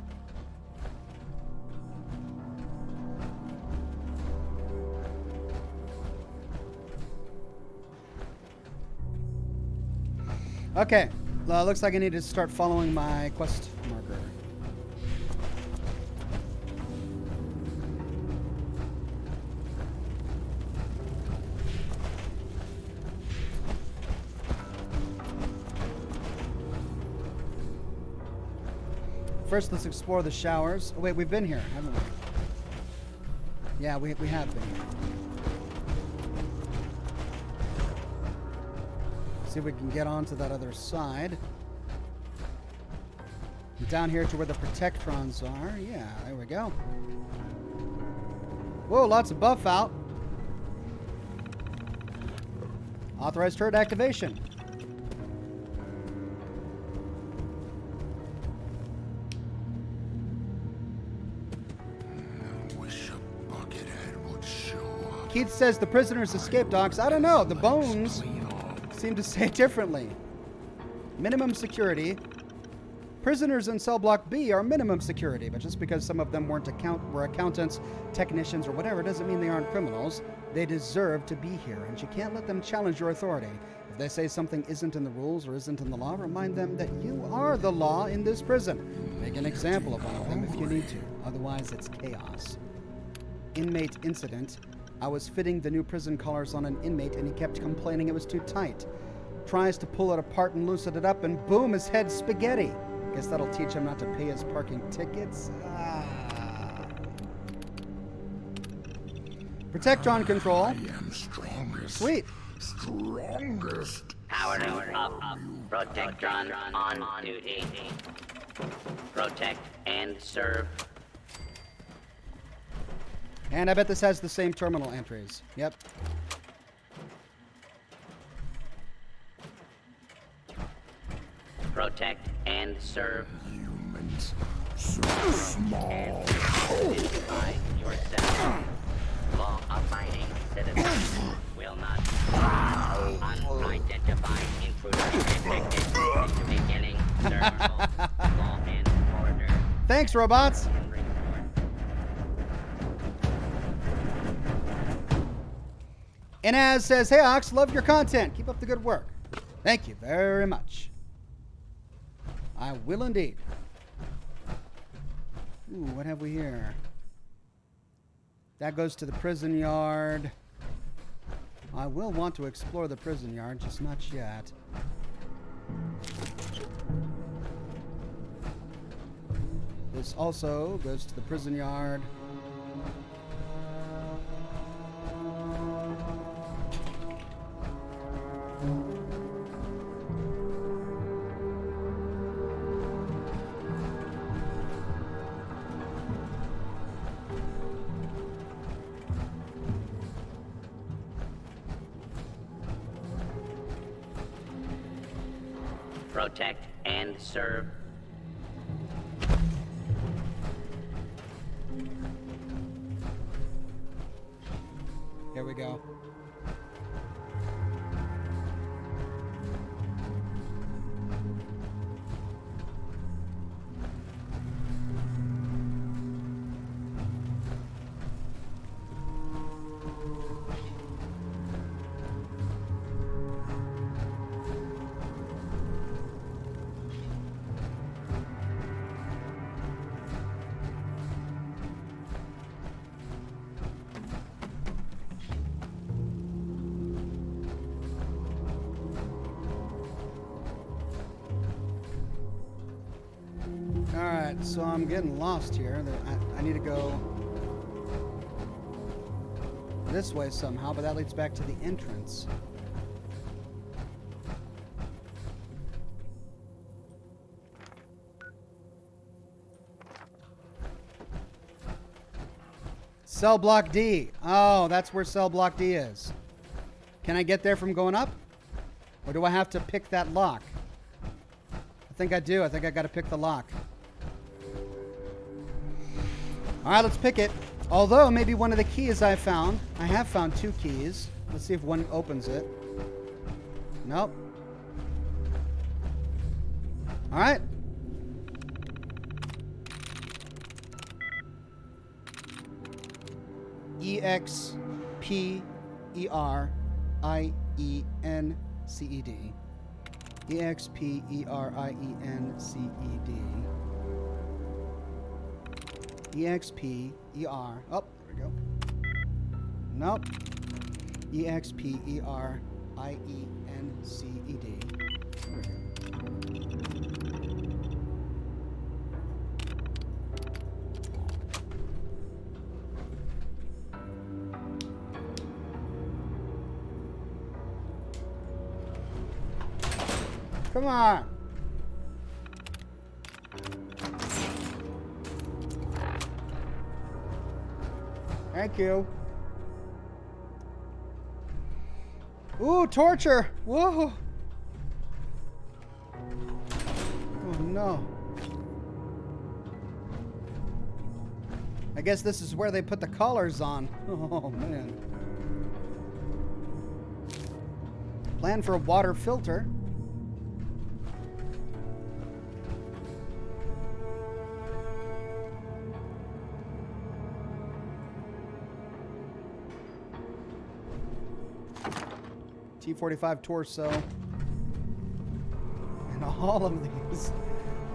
Okay. Looks like I need to start following my quest marker. First, let's explore the showers. Oh, wait, we've been here, haven't we? Yeah, we have been here. See if we can get onto that other side. Down here to where the protectrons are. Yeah, there we go. Whoa, lots of buff out. Authorized turret activation. Keith says the prisoners escaped, Docs. I don't know. The bones seem to say differently. Minimum security. Prisoners in cell block B are minimum security, but just because some of them were accountants, technicians, or whatever doesn't mean they aren't criminals. They deserve to be here, and you can't let them challenge your authority. If they say something isn't in the rules or isn't in the law, remind them that you are the law in this prison. Make an example of one of them if you need to. Otherwise, it's chaos. Inmate incident. I was fitting the new prison collars on an inmate, and he kept complaining it was too tight. Tries to pull it apart and loosen it up, and boom, his head's spaghetti. Guess that'll teach him not to pay his parking tickets. Protectron control. I am strongest. Sweet. Strongest. Powering up. Protectron on duty. Protect and serve. And I bet this has the same terminal entries. Yep. Protect and serve. Humans so small. Identify yourself. Law-abiding citizens will not unidentified intruders detected. Beginning terminal. Law and order. Thanks, robots. Inaz says, hey, Ox, love your content. Keep up the good work. Thank you very much. I will indeed. Ooh, what have we here? That goes to the prison yard. I will want to explore the prison yard, just not yet. This also goes to the prison yard. protect, and serve. Here we go. Alright, so I'm getting lost here. I need to go this way somehow, but that leads back to the entrance. Cell block D. Oh, that's where cell block D is. Can I get there from going up? Or do I have to pick that lock? I think I do. I think I got to pick the lock. All right, let's pick it. Although, maybe one of the keys I have found 2 keys. Let's see if one opens it. Nope. All right. EXPERIENCED. EXPERIENCED. EXPER. Oh, there we go. Nope. EXPERIENCED. There we go. Come on. Thank you. Ooh, torture. Whoa. Oh, no. I guess this is where they put the collars on. Oh, man. Plan for a water filter. T-45 torso. And all of these.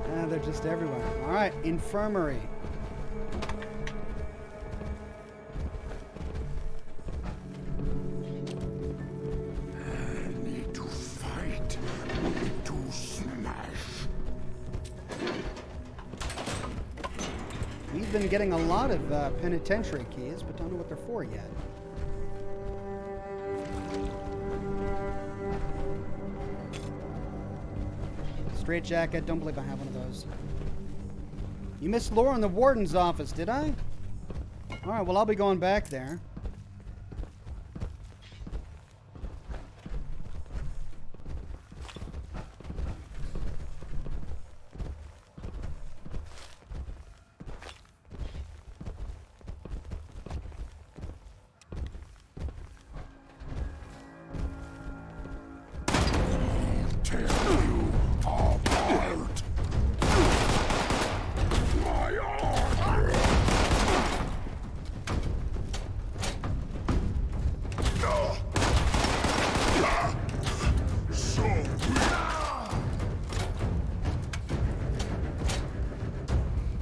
They're just everywhere. All right, infirmary. I need to fight. I need to smash. We've been getting a lot of penitentiary keys, but don't know what they're for yet. Straight jacket. Don't believe I have one of those. You missed Laura in the warden's office, did I? All right, well, I'll be going back there.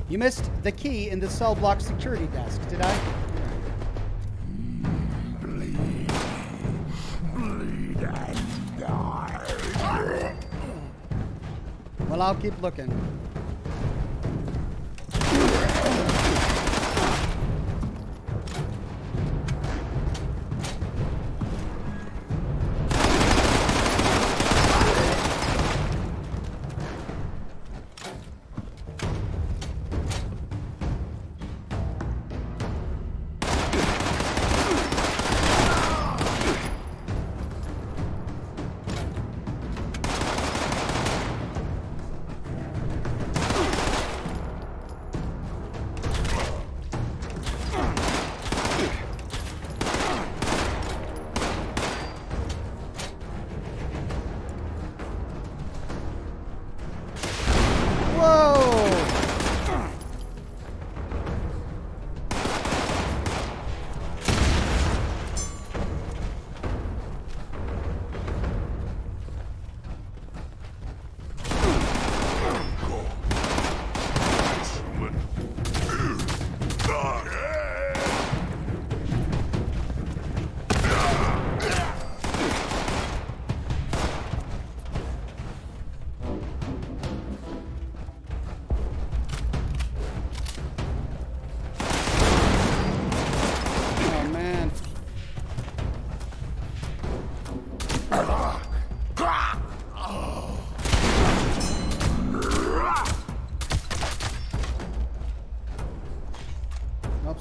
You missed the key in the cell block security desk, did I? Bleed. Bleed and die. Well, I'll keep looking.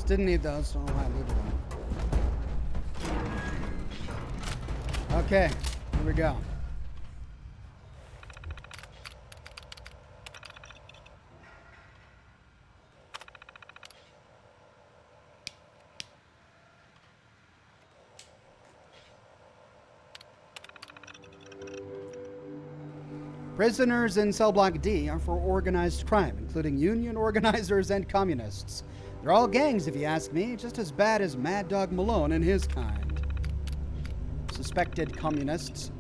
Didn't need those. Don't know why I needed them. Okay, here we go. Prisoners in Cell Block D are for organized crime, including union organizers and communists. They're all gangs, if you ask me, just as bad as Mad Dog Malone and his kind. Suspected communists.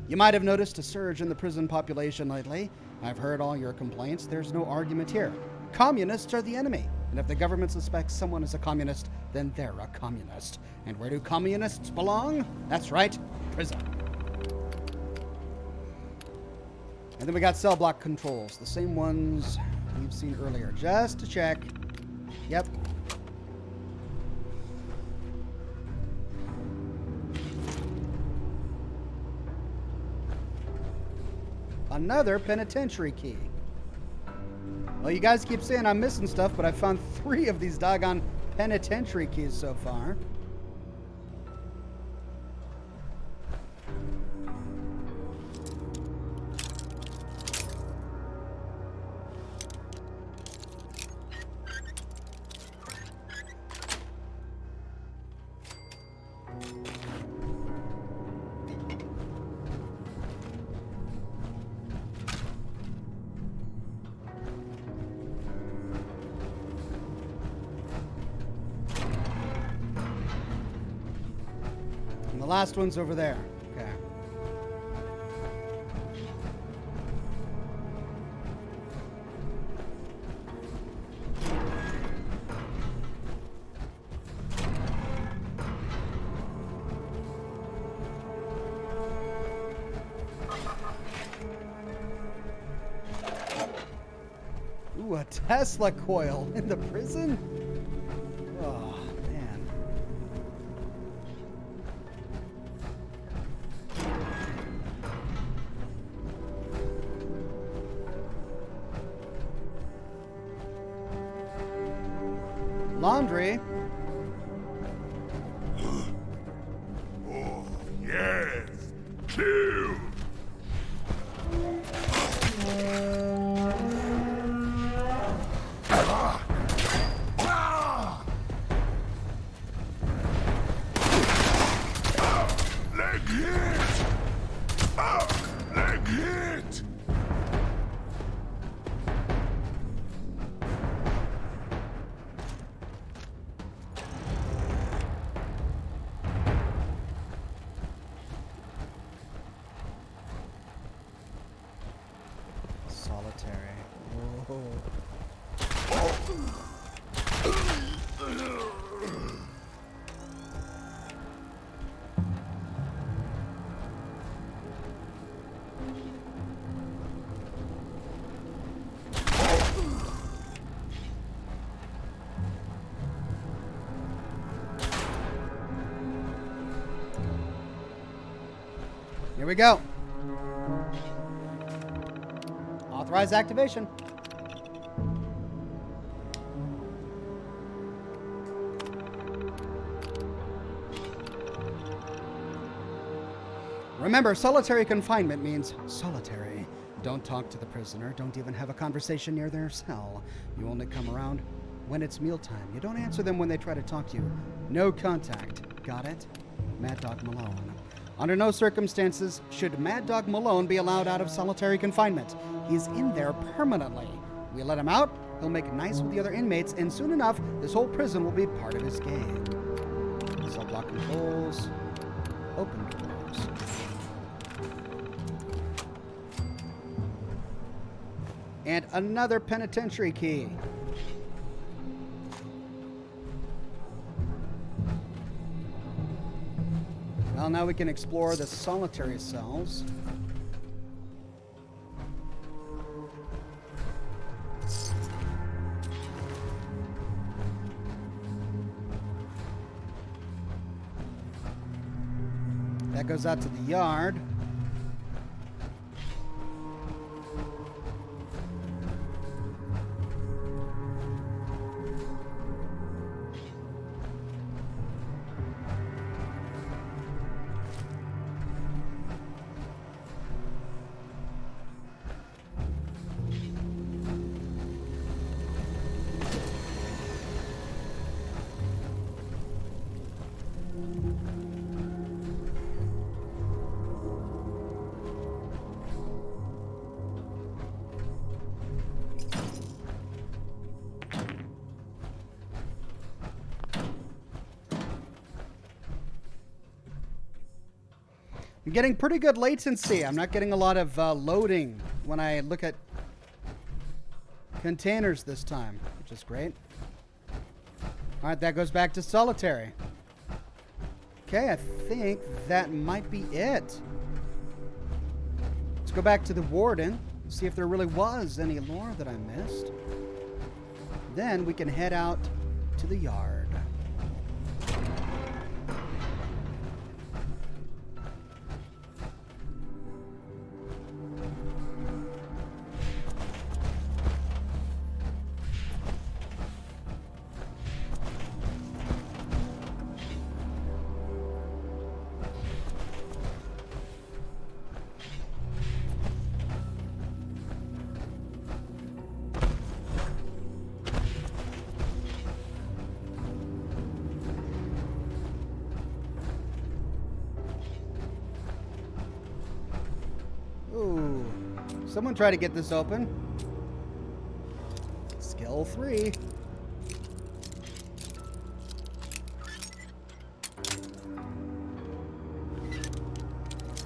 You might have noticed a surge in the prison population lately. I've heard all your complaints. There's no argument here. Communists are the enemy. And if the government suspects someone is a communist, then they're a communist. And where do communists belong? That's right, prison. And then we got cell block controls, the same ones we've seen earlier, just to check. Yep. Another penitentiary key. Well, you guys keep saying I'm missing stuff, but I found 3 of these doggone penitentiary keys so far. The last one's over there. Okay. Ooh, a Tesla coil in the prison? Oh, man. Laundry. Oh, yes. Kill. Leg hit. Leg hit. Solitary. Whoa. Here we go. Authorize activation. Remember, solitary confinement means solitary. Don't talk to the prisoner. Don't even have a conversation near their cell. You only come around when it's mealtime. You don't answer them when they try to talk to you. No contact. Got it? Mad Dog Malone. Under no circumstances should Mad Dog Malone be allowed out of solitary confinement. He's in there permanently. We let him out, he'll make nice with the other inmates, and soon enough, this whole prison will be part of his game. Cell block controls. Open doors. And another penitentiary key. Well, now we can explore the solitary cells. That goes out to the yard. I'm getting pretty good latency. I'm not getting a lot of loading when I look at containers this time, which is great. All right, that goes back to solitary. Okay, I think that might be it. Let's go back to the warden, see if there really was any lore that I missed. Then we can head out to the yard. Ooh, someone try to get this open. Skill 3.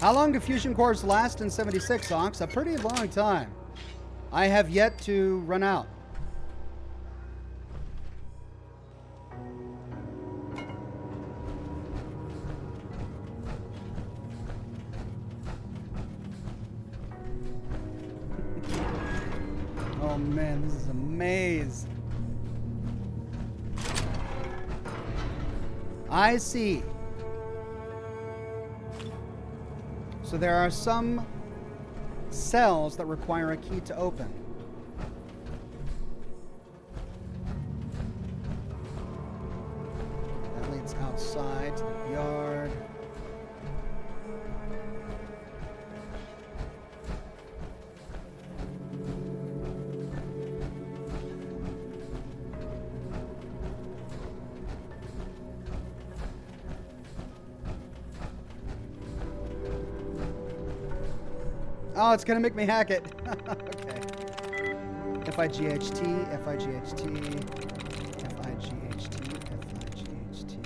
How long do fusion cores last in 76, Ox? A pretty long time. I have yet to run out. Oh man, this is a maze. I see. So there are some cells that require a key to open. That leads outside to the yard. Oh, it's gonna make me hack it. Okay. F-I-G-H-T, F-I-G-H-T, F-I-G-H-T, F-I-G-H-T, F-I-G-H-T.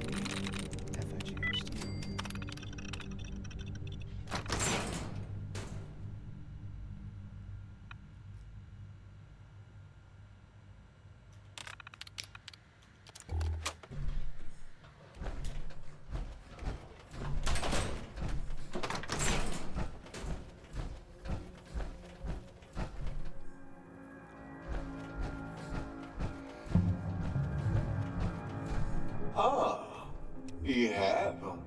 Ah, you have them.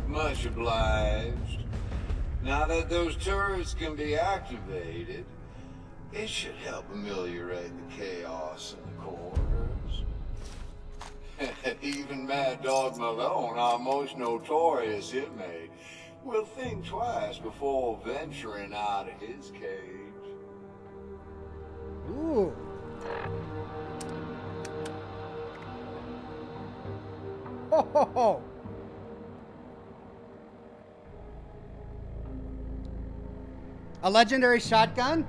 Much obliged. Now that those turrets can be activated, it should help ameliorate the chaos in the corridors. Even Mad Dog Malone, our most notorious inmate, will think twice before venturing out of his cage. Ooh. Ho, ho, ho. A legendary shotgun?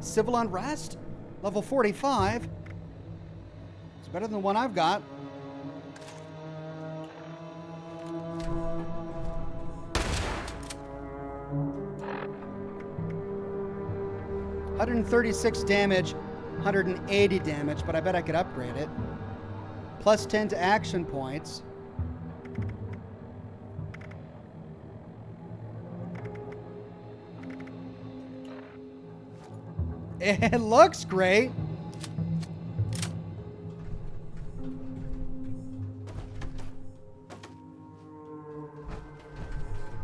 Civil unrest? Level 45? It's better than the one I've got. $136 damage, 180 damage, but I bet I could upgrade it. Plus 10 to action points. It looks great.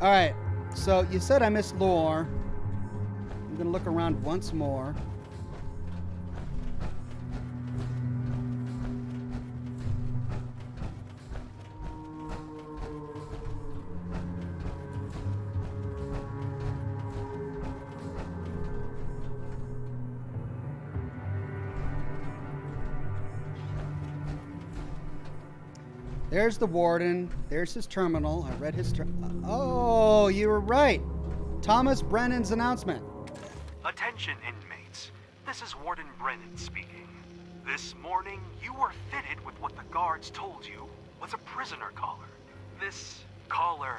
All right, so you said I missed lore. I'm gonna look around once more. There's the warden. There's his terminal. I read his Oh, you were right. Thomas Brennan's announcement. Attention, inmates. This is Warden Brennan speaking. This morning, you were fitted with what the guards told you was a prisoner collar. This collar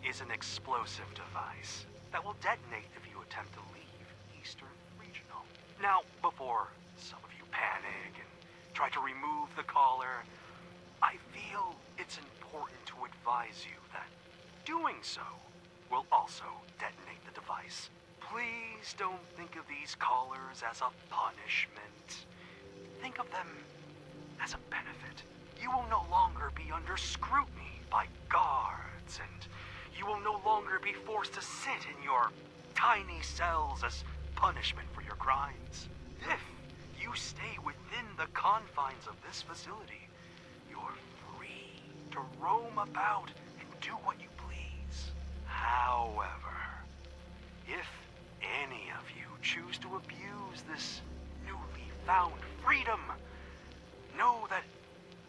is an explosive device that will detonate if you attempt to leave Eastern Regional. Now, before some of you panic and try to remove the collar, I feel it's important to advise you that doing so will also detonate the device. Please don't think of these collars as a punishment. Think of them as a benefit. You will no longer be under scrutiny by guards, and you will no longer be forced to sit in your tiny cells as punishment for your crimes. If you stay within the confines of this facility, you're free to roam about and do what you please. However, if any of you choose to abuse this newly found freedom, know that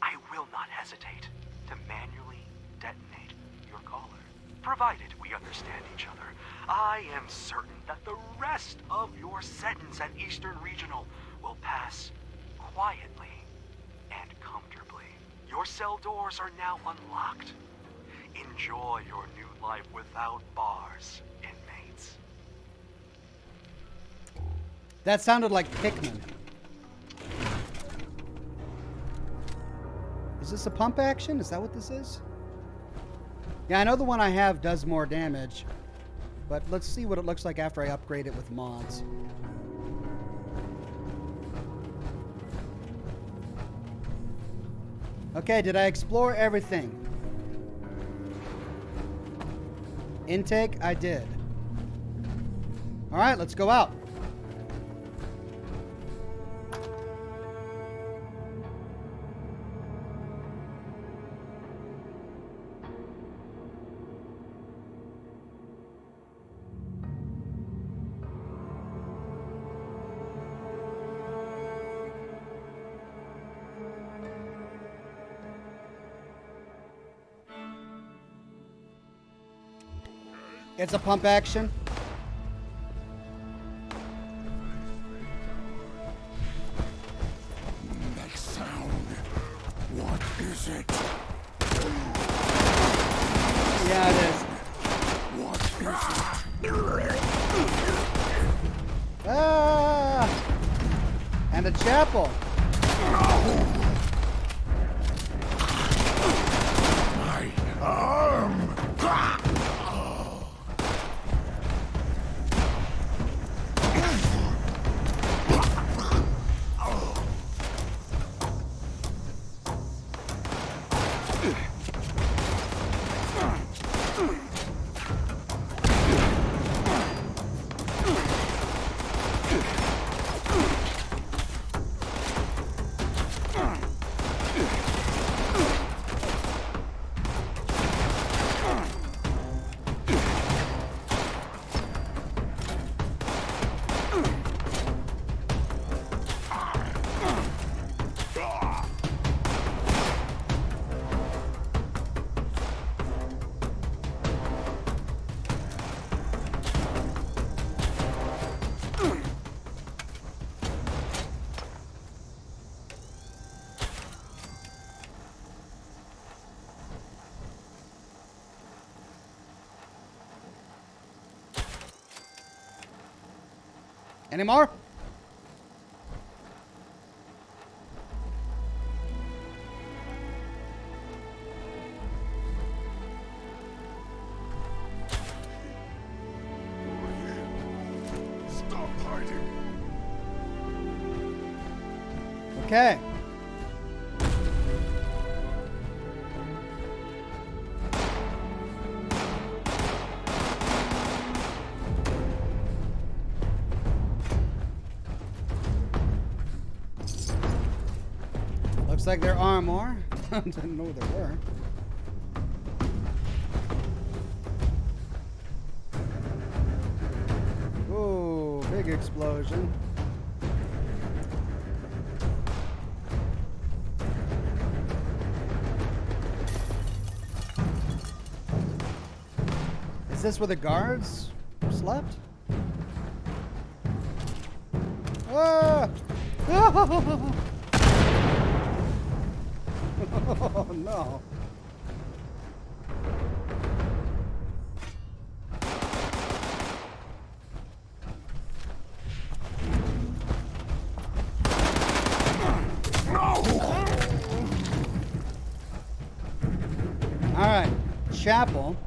I will not hesitate to manually detonate your collar. Provided we understand each other, I am certain that the rest of your sentence at Eastern Regional will pass quietly and comfortably. Your cell doors are now unlocked. Enjoy your new life without bars, inmates. That sounded like Pikmin. Is this a pump action? Is that what this is? Yeah, I know the one I have does more damage, but let's see what it looks like after I upgrade it with mods. Okay, did I explore everything? Intake, I did. All right, let's go out. It's a pump action. That sound. What is it? Yeah, it is. What is it? Ah! And a chapel. My arm! Any more? Stop hiding! Okay. Looks like there are more. Didn't know there were. Ooh, big explosion. Is this where the guards slept? Ah! Oh no. chapel.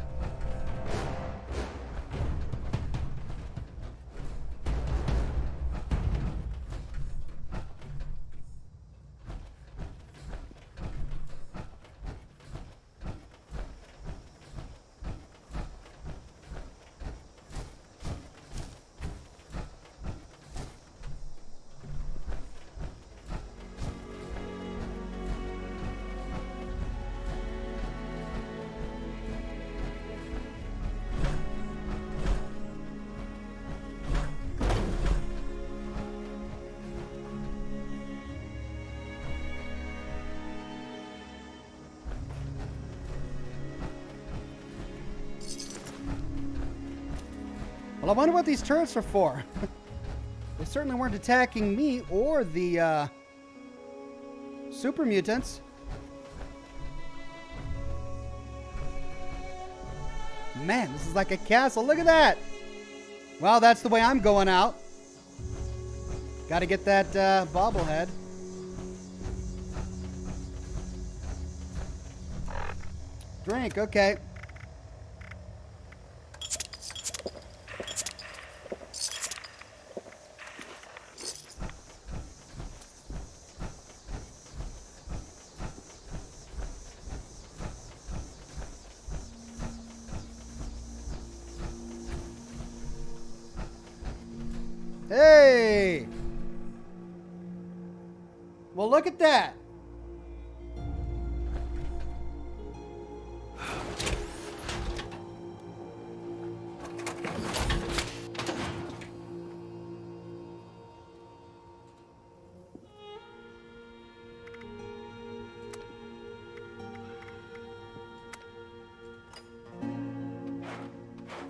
Well, I wonder what these turrets are for. They certainly weren't attacking me or the super mutants. Man, this is like a castle. Look at that. Well, that's the way I'm going out. Got to get that bobblehead. Drink, okay. Hey! Well, look at that.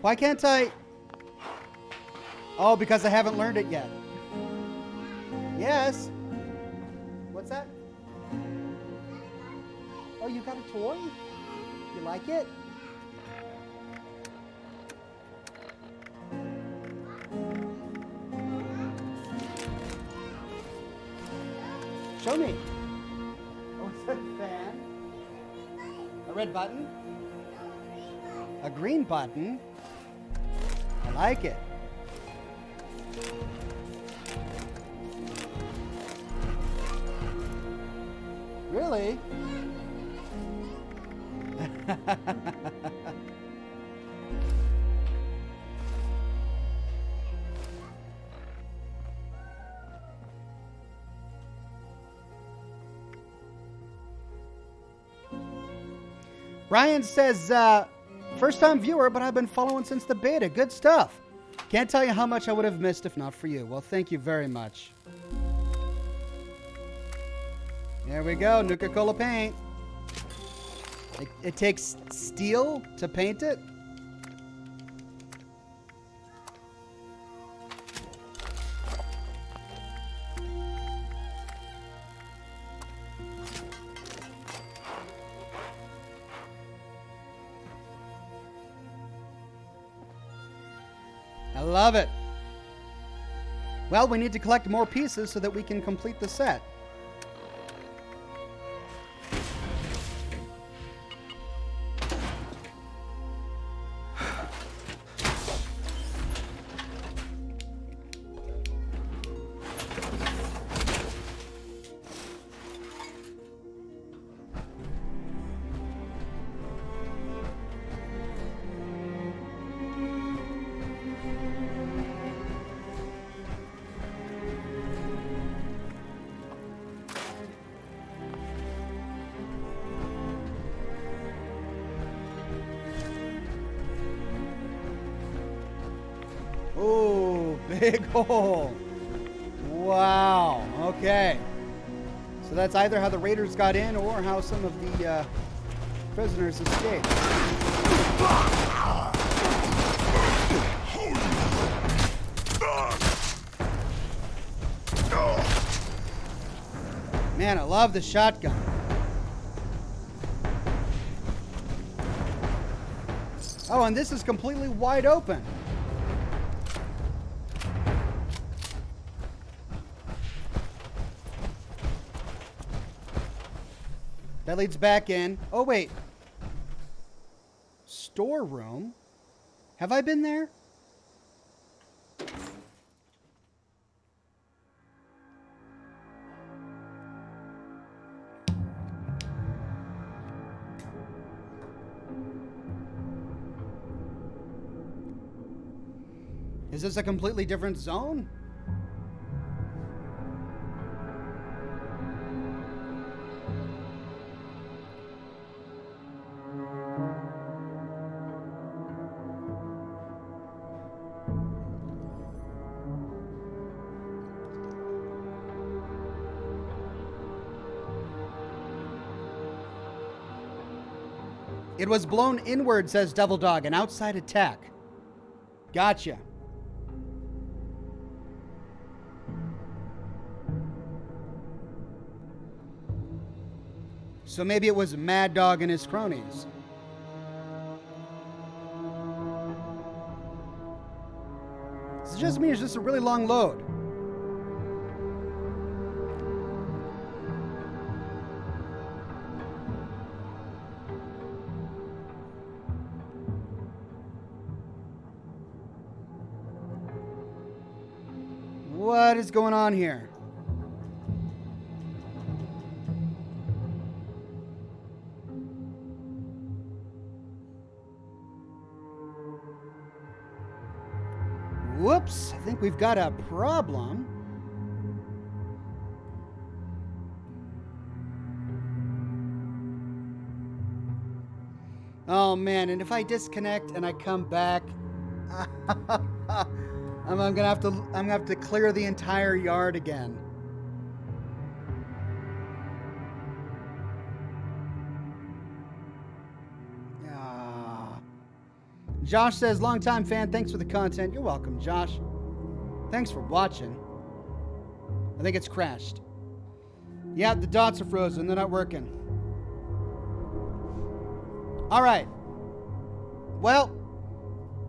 Why can't I? Oh, because I haven't learned it yet. Yes. What's that? Oh, you got a toy? You like it? Show me. Oh, it's a fan. A red button. A green button. I like it. Really? Brian says, first time viewer, but I've been following since the beta. Good stuff. Can't tell you how much I would have missed if not for you. Well, thank you very much. There we go, Nuka-Cola Paint. It takes steel to paint it. I love it. Well, we need to collect more pieces so that we can complete the set. Oh, big hole. Wow. Okay. So that's either how the raiders got in or how some of the prisoners escaped. Man, I love the shotgun. Oh, and this is completely wide open. That leads back in. Oh, wait. storeroom. Have I been there? Is this a completely different zone? It was blown inward, says Devil Dog. An outside attack. Gotcha. So maybe it was Mad Dog and his cronies. This just means it's just a really long load. What is going on here? Whoops, I think we've got a problem. Oh man, and if I disconnect and I come back, I'm gonna have to clear the entire yard again. Josh says, longtime fan, thanks for the content. You're welcome, Josh. Thanks for watching. I think it's crashed. Yeah, the dots are frozen. They're not working. All right. Well,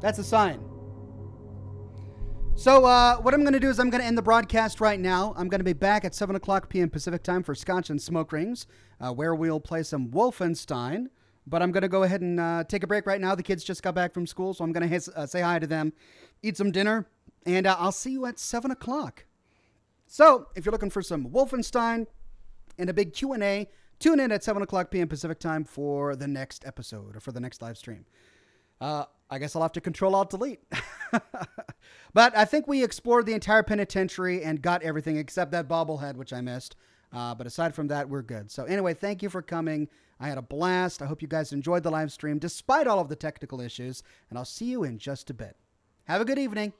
that's a sign. So what I'm going to do is I'm going to end the broadcast right now. I'm going to be back at 7 o'clock p.m. Pacific time for Scotch and Smoke Rings, where we'll play some Wolfenstein. But I'm going to go ahead and take a break right now. The kids just got back from school, so I'm going to say hi to them, eat some dinner, and I'll see you at 7 o'clock. So if you're looking for some Wolfenstein and a big Q&A, tune in at 7 o'clock p.m. Pacific time for the next episode or for the next live stream. I guess I'll have to Control-Alt-Delete. But I think we explored the entire penitentiary and got everything except that bobblehead, which I missed. But aside from that, we're good. So anyway, thank you for coming. I had a blast. I hope you guys enjoyed the live stream despite all of the technical issues. And I'll see you in just a bit. Have a good evening.